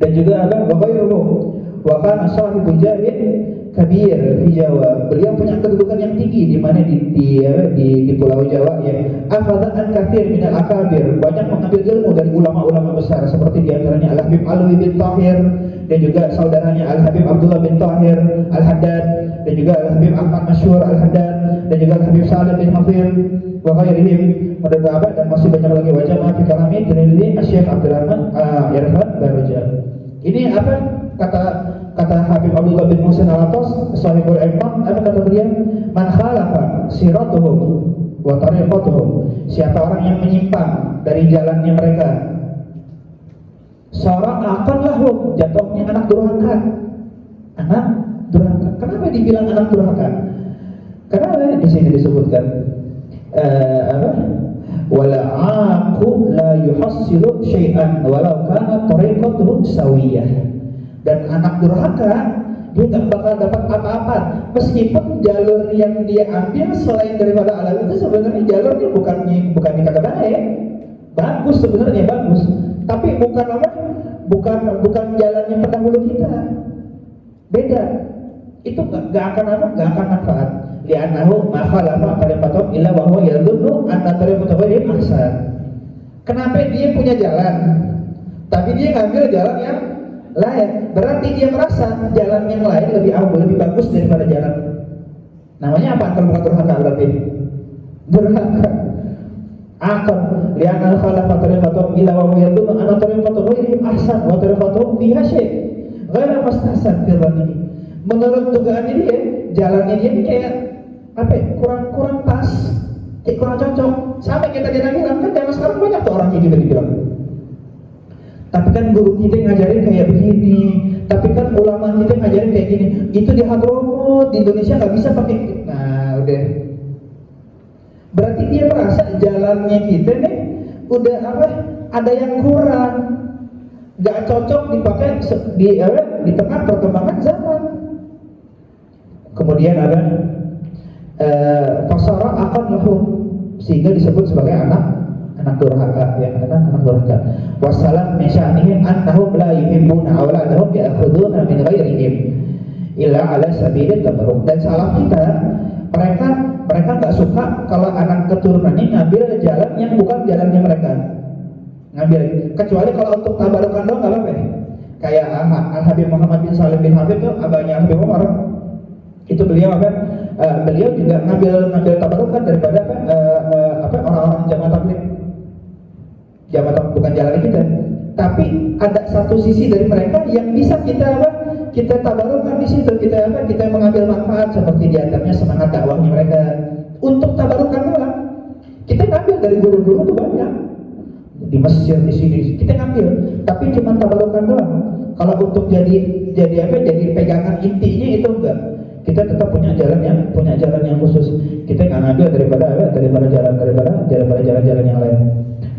Dan juga ada wa ghairuhu. Wa kana sahibul jahid kabir di Jawa. Beliau punya kedudukan yang tinggi di mana di Pulau Jawa ya. Akhadha an katsir min al-akabir, banyak mengambil ilmu dari ulama-ulama besar seperti di antaranya Al-Habib Alwi bin Tahir dan juga saudaranya Al-Habib Abdullah bin Tahir Al-Haddad, dan juga Al-Habib Ahmad Masyhur Al-Haddad, dan juga Al-Habib Salim bin Hafir wa ghairihim, dan masih banyak lagi wajah fi kalami Tirmidzi Syekh Abdurrahman Irfan Barja. Ini apa kata Habib Abdullah bin Muhsin Al-Attas, sahibul Empang, apa kata beliau? Man khalafa siratuhum wa tariqatuhum, siapa orang yang menyimpang dari jalannya mereka, seorang akan lahum, jatuhnya anak durhaka. Anak durhaka. Kenapa dibilang anak durhaka? Karena di sini disebutkan wala aqu la yuhassilu syai'an walau kana tariqatuhu sawiyah. Dan anak durhaka dia nggak bakal dapat apa-apa meskipun jalur yang dia ambil selain daripada alam itu sebenarnya jalurnya bukan kagak baik, bagus sebenarnya bagus, tapi bukan jalannya pendahulu kita, beda. Itu nggak akan manfaat. Li'annahu ma khalafa tariqatuhum illa wa huwa yadhunnu anna tariqatuhu ahsan. Kenapa dia punya jalan tapi dia ngambil jalan yang lain? Berarti dia merasa jalan yang lain lebih bagus daripada jalan. Namanya apa kalau bukan durhaka? Berarti durhaka. Akan li'annahu khalafa tariqatuhum illa wa huwa yadhunnu anna tariqatuhu ahsan wa tariqatuhum fiha syai' ghairu mustahsan fi dhannihi. Menurut dugaannya dia, jalannya dia kayak apa ya, kurang pas, kayak kurang cocok. Sampai kita bilang kan zaman sekarang banyak tuh orang kayak gitu dibilang. Tapi kan guru kita ngajarin kayak begini, tapi kan ulama kita ngajarin kayak gini. Itu di Hadramut, di Indonesia nggak bisa pakai. Nah udah, berarti dia merasa jalannya kita nih udah apa? Ada yang kurang, nggak cocok dipakai di tengah perkembangan zaman. Kemudian ada fasara akan lahum, sehingga disebut sebagai anak durhaka, ya, anak durhaka. Wassalam min sya'nihim annahum la yuhibbuna auladahum ya'khuduna min ghairihim illa ala sabilit tabarruk. Dan salah kita, mereka nggak suka kalau anak keturunannya ngambil jalan yang bukan jalannya mereka. Ngambil, kecuali kalau untuk tabarukan doang nggak apa-apa. Kayak Al-Habib Muhammad bin Salim bin Habib tuh abahnya Habib Umar. Itu beliau beliau juga ngambil tabarukan daripada orang-orang jamaah tabligh. Jamaah bukan jalan kita, tapi ada satu sisi dari mereka yang bisa kita tabarukan di situ, kita mengambil manfaat, seperti diantaranya semangat dakwahnya mereka. Untuk tabarukan doang kita ngambil dari guru-guru tuh banyak di masjid di sini kita ngambil, tapi cuma tabarukan doang. Kalau untuk jadi pegangan intinya itu enggak. Kita tetap punya jalan yang khusus. Kita nggak ngambil daripada jalan-jalan yang lain.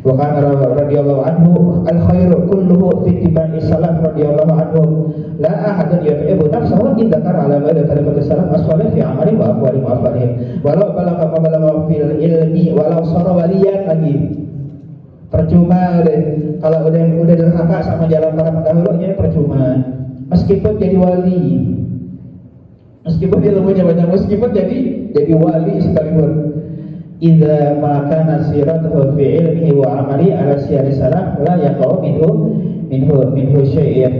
Wa kana radhiyallahu anhu al-khairu kulluhu fi ittiba'i salaf radhiyallahu anhu la ahadun yata'abu nafsahu illa kana ala ma'ada tariqati salaf as-salih fi amali wa aqwali wa afalihim walau balagha ma balagha fil ilmi walau sara waliyan lagi. Percuma deh kalau udah durhaka sama jalan para pendahulunya, percuma. Meskipun jadi wali, meskipun ilmunya banyak, meskipun jadi wali sekalipun. Idza ma kana siratuhu fi ilmihi wa amali ala siyari salaf la yaqau minhu syai'in.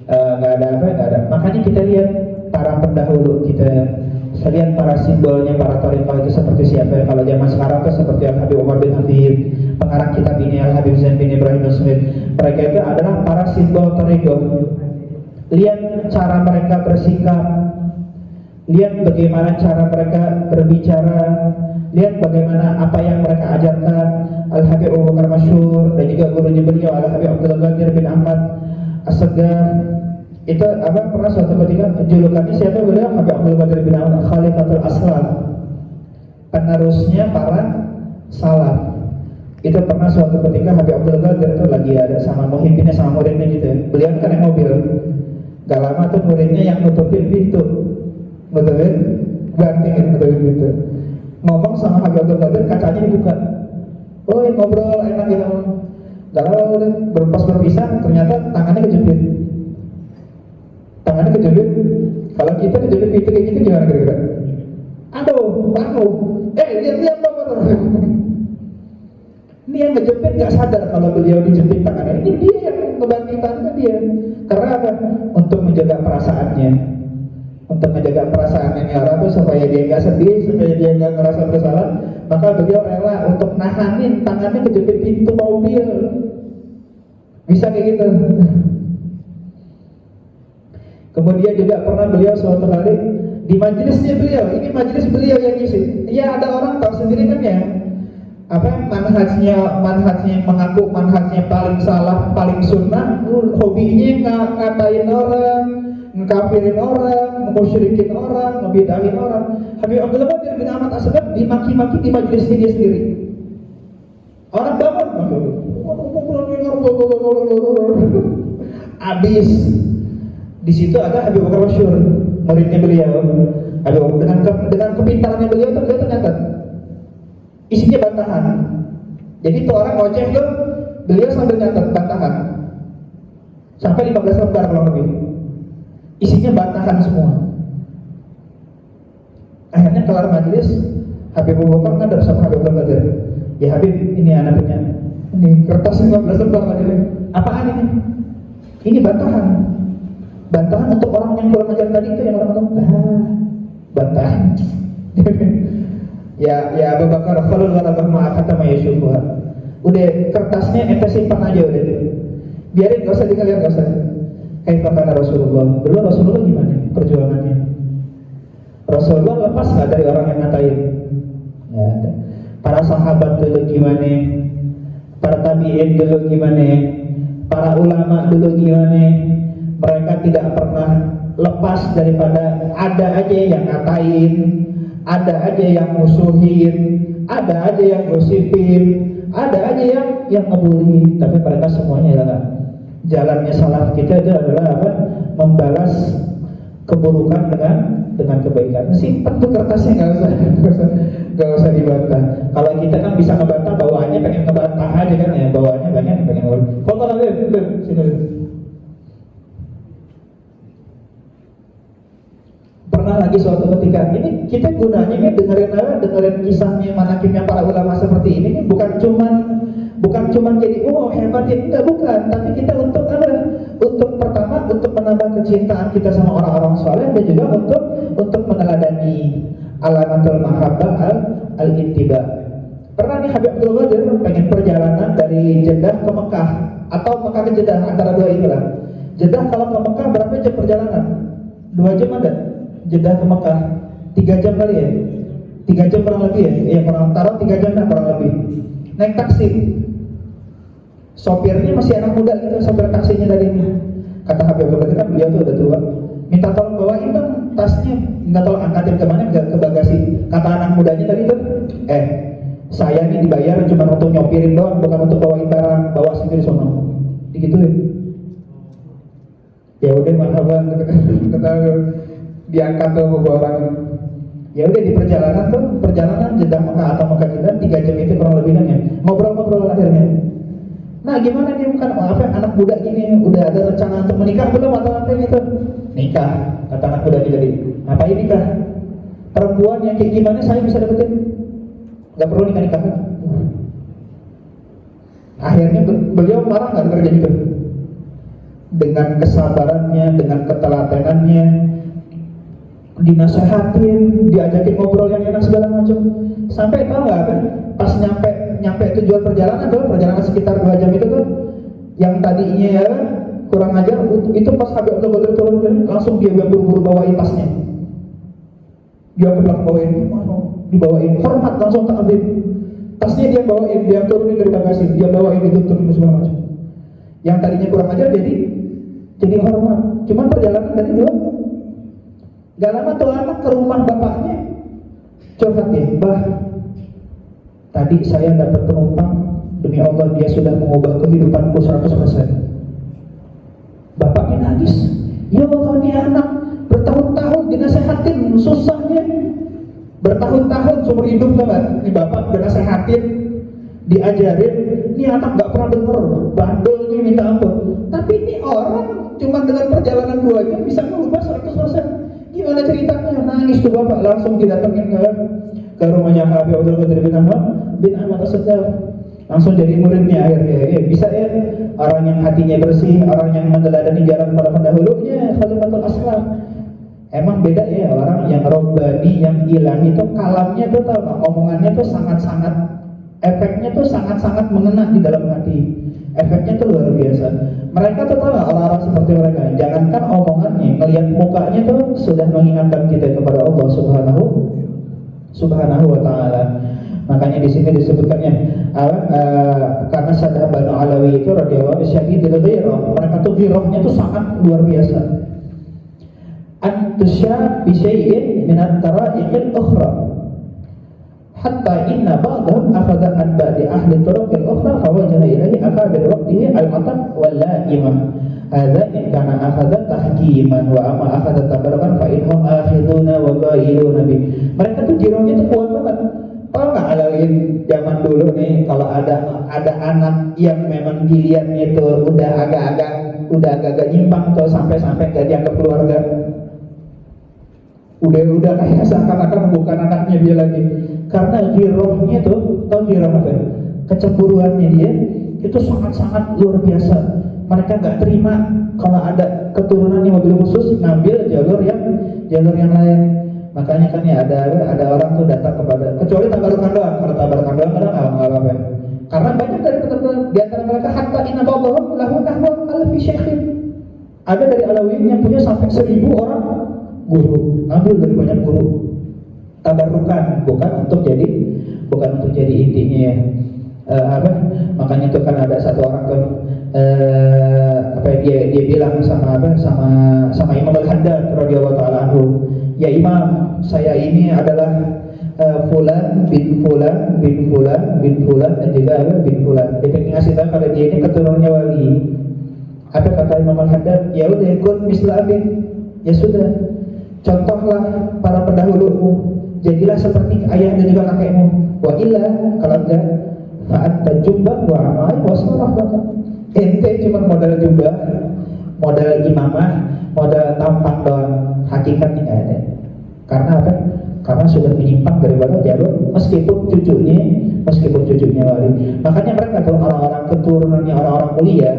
Enggak ada. Makanya kita lihat para pendahulu kita, lihat para simbolnya para thariqah itu seperti siapa. Kalau zaman sekarang itu seperti Al-Habib Umar bin Habib, pengarang kitab ini Al-Habib Zain bin Ibrahim Smith. Mereka itu adalah para simbol thariqah. Lihat cara mereka bersikap, lihat bagaimana cara mereka berbicara, lihat bagaimana apa yang mereka ajarkan. Al-Habib Abu Bakar Masyhur dan juga gurunya beliau Al-Habib Abdul Qadir bin Ahmad As-Segaf. Itu pernah suatu ketika julukannya siapa beliau? Habib Abdul Qadir bin Ahmad Khalifatul Aslam, penerusnya para salaf. Itu pernah suatu ketika Habib Abdul Qadir itu lagi ada sama muhibinnya, sama muridnya gitu ya. Beliau kan naik mobil, gak lama tuh muridnya yang nutupin pintu, nutupin banting, nutupin pintu. Ngomong sama Habib Abdul Qadir, kacanya dibuka. Oh ngobrol enak gitu. Gak lama udah berpisah, ternyata tangannya kejepit. Tangannya kejepit. Kalau kita kejepit pintu kayak gitu gimana kira-kira? Aduh, lihat dong. Ini yang ngejepit gak sadar kalau beliau dijepit tangannya. Ini dia yang ngebanting tangannya dia. Karena apa? Untuk menjaga perasaannya. Untuk menjaga perasaannya orang itu supaya dia gak sedih, supaya dia gak ngerasa bersalah. Maka beliau rela untuk nahanin tangannya kejepit pintu mobil. Bisa kayak gitu. Kemudian juga pernah beliau suatu kali di majelisnya beliau, ini majelis beliau yang ngisi. Ya ada orang tahu sendiri kan ya, manhajnya mengaku manhajnya paling salah, paling sunnah, hobinya ngatain orang, ngkafirin orang, musyrikin orang, ngebidahin orang. Habib Abdul Qadir bin Ahmad As-Segaf dimaki-maki di majelisnya dia sendiri. Orang bangun, habis. Di situ ada Habib Bakar Masyhur, muridnya beliau. Dengan kepintarannya beliau ternyata isinya bantahan. Jadi itu orang ngoceh tuh, beliau sambil nyatet bantahan sampai 15 lembar kalau lebih. Isinya bantahan semua. Akhirnya kelar majelis, Habib Abu Bakar ngadep sama Habib Abdul Qadir. Ya Habib, ini anak punya. Ini kertas 15 lembar lagi. Apaan ini? Ini bantahan. Bantahan untuk orang yang kurang ajar tadi itu yang orang ngomong, bantahan. ya Abu Bakar khalul walabah ma'akata ma'yasyubuha. Udah kertasnya ente simpan aja udah. Biarin gak usah dikalian, gak usah. Kayak kata Rasulullah. Dulu Rasulullah gimana perjuangannya? Rasulullah lepas gak dari orang yang ngatain? Ya ada. Para sahabat dulu gimana? Para tabi'in dulu gimana? Para ulama dulu gimana? Mereka tidak pernah lepas daripada ada aja yang ngatain, ada aja yang musuhin, ada aja yang gosipin, ada aja yang ngebully. Tapi mereka semuanya adalah jalannya salaf kita itu adalah apa? Membalas keburukan dengan kebaikan. Simpan tuh kertasnya, nggak usah dibantah. Kalau kita kan bisa ngebantah, bawaannya pengen ngebantah aja kan ya, bawaannya pengen ngebantah. Kalau sini. Pernah lagi suatu ketika ini kita gunanya nih dengerin kisahnya manakibnya para ulama seperti ini bukan cuman jadi hebat ya, enggak, bukan, tapi kita untuk apa? Untuk pertama untuk menambah kecintaan kita sama orang-orang soleh dan juga untuk meneladani alamatul mahabbah al-ittiba. Pernah nih Habib Abdul Qadir pengen perjalanan dari Jeddah ke Mekah atau Mekah ke Jeddah, antara dua inilah. Jeddah kalau ke Mekah berapa jam perjalanan? 2 jam ada? Jeddah ke Mekah 3 jam kali ya, 3 jam kurang lebih ya, kurang taruh 3 jam lah kurang lebih. Naik taksi, sopirnya masih anak muda gitu, sopir taksinya tadi ini. Kata Habib Abdul Qadir kan beliau tuh udah tua, minta tolong bawain dong tasnya, minta tolong angkatin kemana, ke bagasi. Kata anak mudanya tadi tuh, saya nih dibayar cuma untuk nyopirin doang, bukan untuk bawain barang, bawa sendiri sono. Digituin. Ya udah marhaban, kata diangkat tuh bawa orang. Ya udah di perjalanan Jeddah Mekah atau Mekah Jeddah 3 jam itu kurang lebih ya. Ngobrol akhirnya. Nah gimana dia bukan anak muda gini, udah ada rencana untuk menikah belum atau apa gitu? Nikah, kata anak muda tadi. Ngapain nikah? Perempuan yang kayak gimana saya bisa dapetin? Gak perlu nikah. Akhirnya beliau marah nggak dengar gitu. Dengan kesabarannya, dengan ketelatenannya, dinasehatin, diajakin ngobrol yang enak segala macam. Sampai tahu nggak kan? Pas nyampe tujuan perjalanan tuh, perjalanan sekitar 2 jam itu tuh, yang tadinya ya kurang ajar, itu pas Habib Abdul Qadir turun langsung dia buru-buru bawain tasnya. Dia ke belakang bawain, dibawain, hormat langsung taklim. Tasnya dia bawain, dia turunin dari bagasi, dia bawain itu turunin segala macam. Yang tadinya kurang ajar jadi hormat. Cuman perjalanan dari dua. Gak lama tuh anak ke rumah bapaknya, curhatin, bah, tadi saya dapat penumpang, demi Allah dia sudah mengubah kehidupanku 100%. Bapaknya nangis, ya Allah ini anak bertahun-tahun dinasehatin susahnya, bertahun-tahun seumur hidup kan, ini bapak dinasehatin, diajarin, ini anak gak pernah denger, bandelnya minta ampun. Tapi ini orang cuma dengan perjalanan 2 jam bisa mengubah 100%. Gimana ceritanya? Nangis tuh bapak, langsung didatengin ke rumahnya Habib Abdul Qadir bin Ahmad As-Saddaf. Langsung jadi muridnya akhirnya. Bisa ya, orang yang hatinya bersih, orang yang meneladani jalan para pendahulunya, khalifatul aslam. Emang beda ya, orang yang robbani, yang ilahi itu kalamnya tuh omongannya tuh sangat-sangat, efeknya tuh sangat-sangat mengena di dalam hati. Efeknya tuh luar biasa. Mereka tuh tahu gak, orang-orang seperti mereka, jangankan omongannya, melihat mukanya tuh sudah mengingatkan kita kepada Allah Subhanahu wa Ta'ala. Makanya di sini disebutkannya karena Sadah Banu Alawi itu radhiyallahu syadidul ghirah, mereka tuh ghirahnya tuh sangat luar biasa. Antusya bi syai'in min at-tara'iqil ukhra hatta inna ba'dahum akhadha an ba'di ahli turuqil ukhra fa wajaha ilaihi akabir waqtihi al-atab wal la'imah. Hadza in kana akhadha tahkiman wa amma akhadha tabarakan fa innahum akhiduna wa ghailuna bi. Mereka tuh ghirahnya tuh kuat banget. Tahu nggak Alawin zaman dulu nih, kalau ada anak yang memang dilihatnya itu udah agak-agak nyimpang tuh sampai gak dianggap keluarga, udah kayak seakan-akan bukan anaknya dia lagi, karena girohnya tuh, tahu giroh apa? Kecemburuannya dia itu sangat-sangat luar biasa. Mereka nggak terima kalau ada keturunan yang mobil khusus ngambil jalur yang lain. Makanya kan ya ada orang tuh datang kepada, kecuali tabarukan doang. Kalau tabarukan doang kadang nggak apa-apa. Karena banyak dari keturunan di antara mereka hatta inna ba'dahum lahu nahwa alfi syaikhin. Ada dari Alawiyyin yang punya sampai 1000 orang guru, ambil dari banyak guru. Tabarukan bukan untuk jadi intinya ya. Makanya itu kan ada satu orang tuh dia bilang sama Imam Al-Haddad radhiyallahu taala anhu, ya Imam, saya ini adalah fulan bin fulan bin fulan bin fulan dan juga bin fulan. Dia ngasih tahu kalau dia ini keturunannya wali. Apa kata Imam Al-Haddad? Ya udah ikut misla abin. Ya sudah, contohlah para pendahulumu, jadilah seperti ayah dan juga kakekmu. Wa illa, kalau enggak, fa'atta jumbah wa amal wa sarah. Ente cuma modal jubah, modal imamah, modal tampang doang, hakikatnya nggak ada. Karena apa? Karena sudah menyimpang daripada jalur, meskipun cucunya wali. Makanya mereka kalau orang-orang keturunannya orang-orang mulia,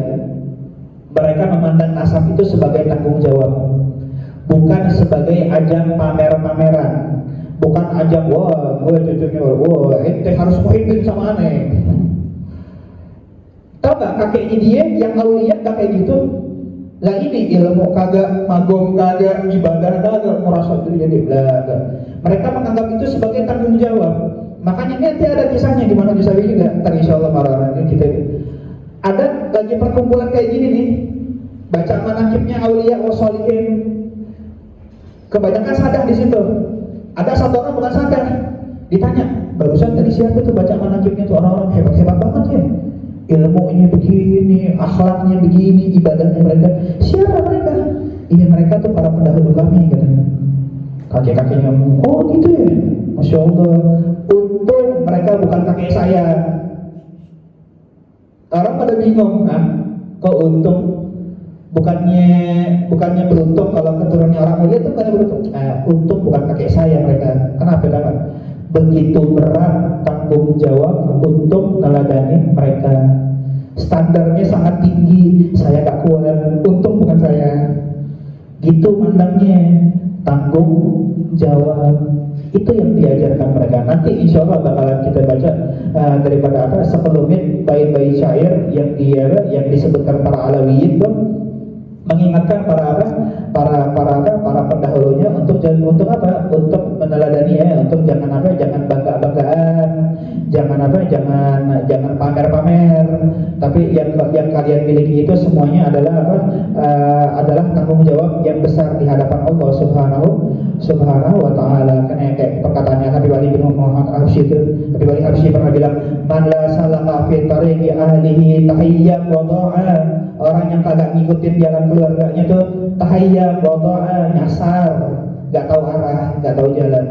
mereka memandang nasab itu sebagai tanggung jawab, bukan sebagai ajang pamer-pameran, bukan ajang wah gue cucunya wah ente harus muhibin sama aneh. Tahu gak kakeknya dia yang aulia gak kayak gitu? Lah ini ilmu kagak, magom kagak, ibadah kagak, merasa diri jadi belaga. Mereka menganggap itu sebagai tanggung jawab. Makanya nanti ada kisahnya di mana bisa juga. Ntar insyaallah marah ini kita ada lagi perkumpulan kayak gini nih. Baca manaqibnya aulia wassalihin. Kebanyakan sadar di situ. Ada satu orang bukan sadar. Ditanya, barusan tadi siapa tuh baca manaqibnya tuh orang-orang hebat-hebat banget ya. Ilmunya begini, akhlaknya begini, ibadahnya mereka. Siapa mereka? Iya mereka tuh para pendahulu kami katanya. Kakek-kakeknya, oh gitu ya, Masya Allah. Untung mereka bukan kakek saya. Orang pada bingung kan? Kok untung? Bukannya beruntung kalau keturunannya orang mulia itu bukannya beruntung. Untung bukan kakek saya mereka. Kenapa dapat? Begitu berat tanggung jawab untuk meladani mereka. Standarnya sangat tinggi, saya gak kuat, untung bukan saya. Gitu mandangnya, tanggung jawab. Itu yang diajarkan mereka. Nanti insya Allah bakalan kita baca daripada sebelumnya bait-bait syair yang disebutkan para Alawiyyin tuh. mengingatkan para pendahulunya untuk apa? Untuk meneladani ya, untuk jangan bangga-banggaan, jangan pamer-pamer, tapi yang kalian miliki itu semuanya adalah adalah tanggung jawab yang besar di hadapan Allah Subhanahu wa taala. Karena kayak perkataannya Habib Ali bin Muhammad Habsyi itu, Habib Ali Habsyi pernah bilang, "Man la salaka fi tariqi ahlihi tahiyyat wa dha'a." Orang yang kagak ngikutin jalan keluarganya tuh tahiyyat wa dha'a, nyasar, enggak tahu arah, enggak tahu jalan.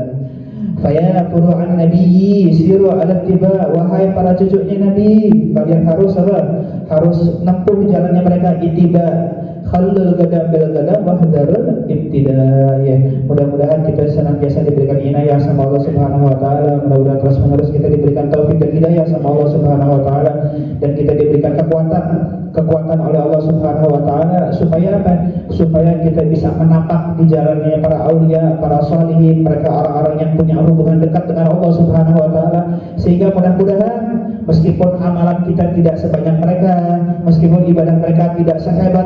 Faya furu'an nabiyyi siru ala tiba, wahai para cucunya Nabi, kalian harus apa? Harus nempuh jalannya mereka, ittiba. Khalul gadam bil gadam wahdarul ibtida. Ya, mudah-mudahan kita senantiasa diberikan inayah sama Allah Subhanahu wa taala, mudah-mudahan terus-menerus kita diberikan taufik dan hidayah sama Allah Subhanahu wa taala, dan kita diberikan kekuatan oleh Allah Subhanahu wa taala supaya apa? Supaya kita bisa menapak di jalannya para aulia, para sholihin, mereka orang-orang yang punya hubungan dekat dengan Allah Subhanahu wa taala, sehingga mudah-mudahan meskipun amalan kita tidak sebanyak mereka, meskipun ibadah mereka tidak sehebat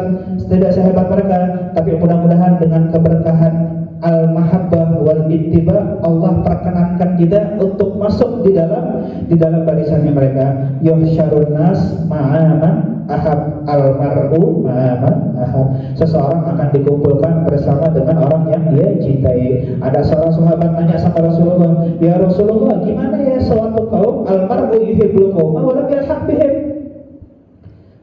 mereka, tapi mudah-mudahan dengan keberkahan al-mahabbah wal ittiba, Allah perkenankan kita untuk masuk di dalam barisannya mereka. Yuhsyarun nas ma'aman ahab, al-mar'u ma'aman ahab. Seseorang akan dikumpulkan bersama dengan orang yang dia cintai. Ada seorang sahabat tanya sama Rasulullah, "Ya Rasulullah, gimana ya suatu kaum al-mar'u yuhibbul qauma wa lam yalhaq bihim?"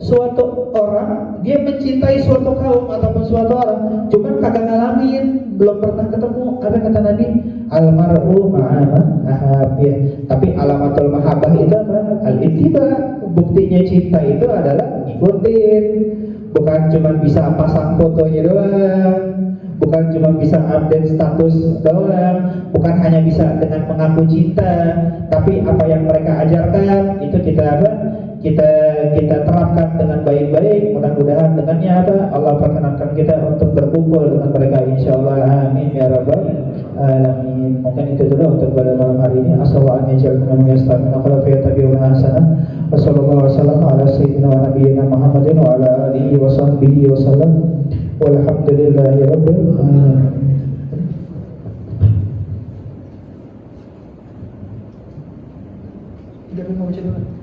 Suatu orang dia mencintai suatu kaum ataupun suatu orang, cuman kagak ngalamin, belum pernah ketemu. Apa kata Nabi? Al-mar'u ma'aman ahab, ya. Tapi alamatul mahabbah itu apa? Al-ittiba. Buktinya cinta itu adalah ngikutin, bukan cuma bisa pasang fotonya doang, bukan cuma bisa update status doang, bukan hanya bisa dengan mengaku cinta, tapi apa yang mereka ajarkan itu kita terapkan dengan baik-baik. Mudah-mudahan dengannya apa? Allah perkenankan kita untuk berkumpul dengan mereka, insyaallah. Amin ya rabbal alamin. Mungkin itu dulu untuk pada malam hari ini. Assalamualaikum warahmatullahi wabarakatuh. Wassallallahu wasallam ala sayyidina wa nabiyyina Muhammadin wa ala alihi wa sahbihi wa sallam. Walhamdulillahi rabbil alamin. Tidak mau baca dulu.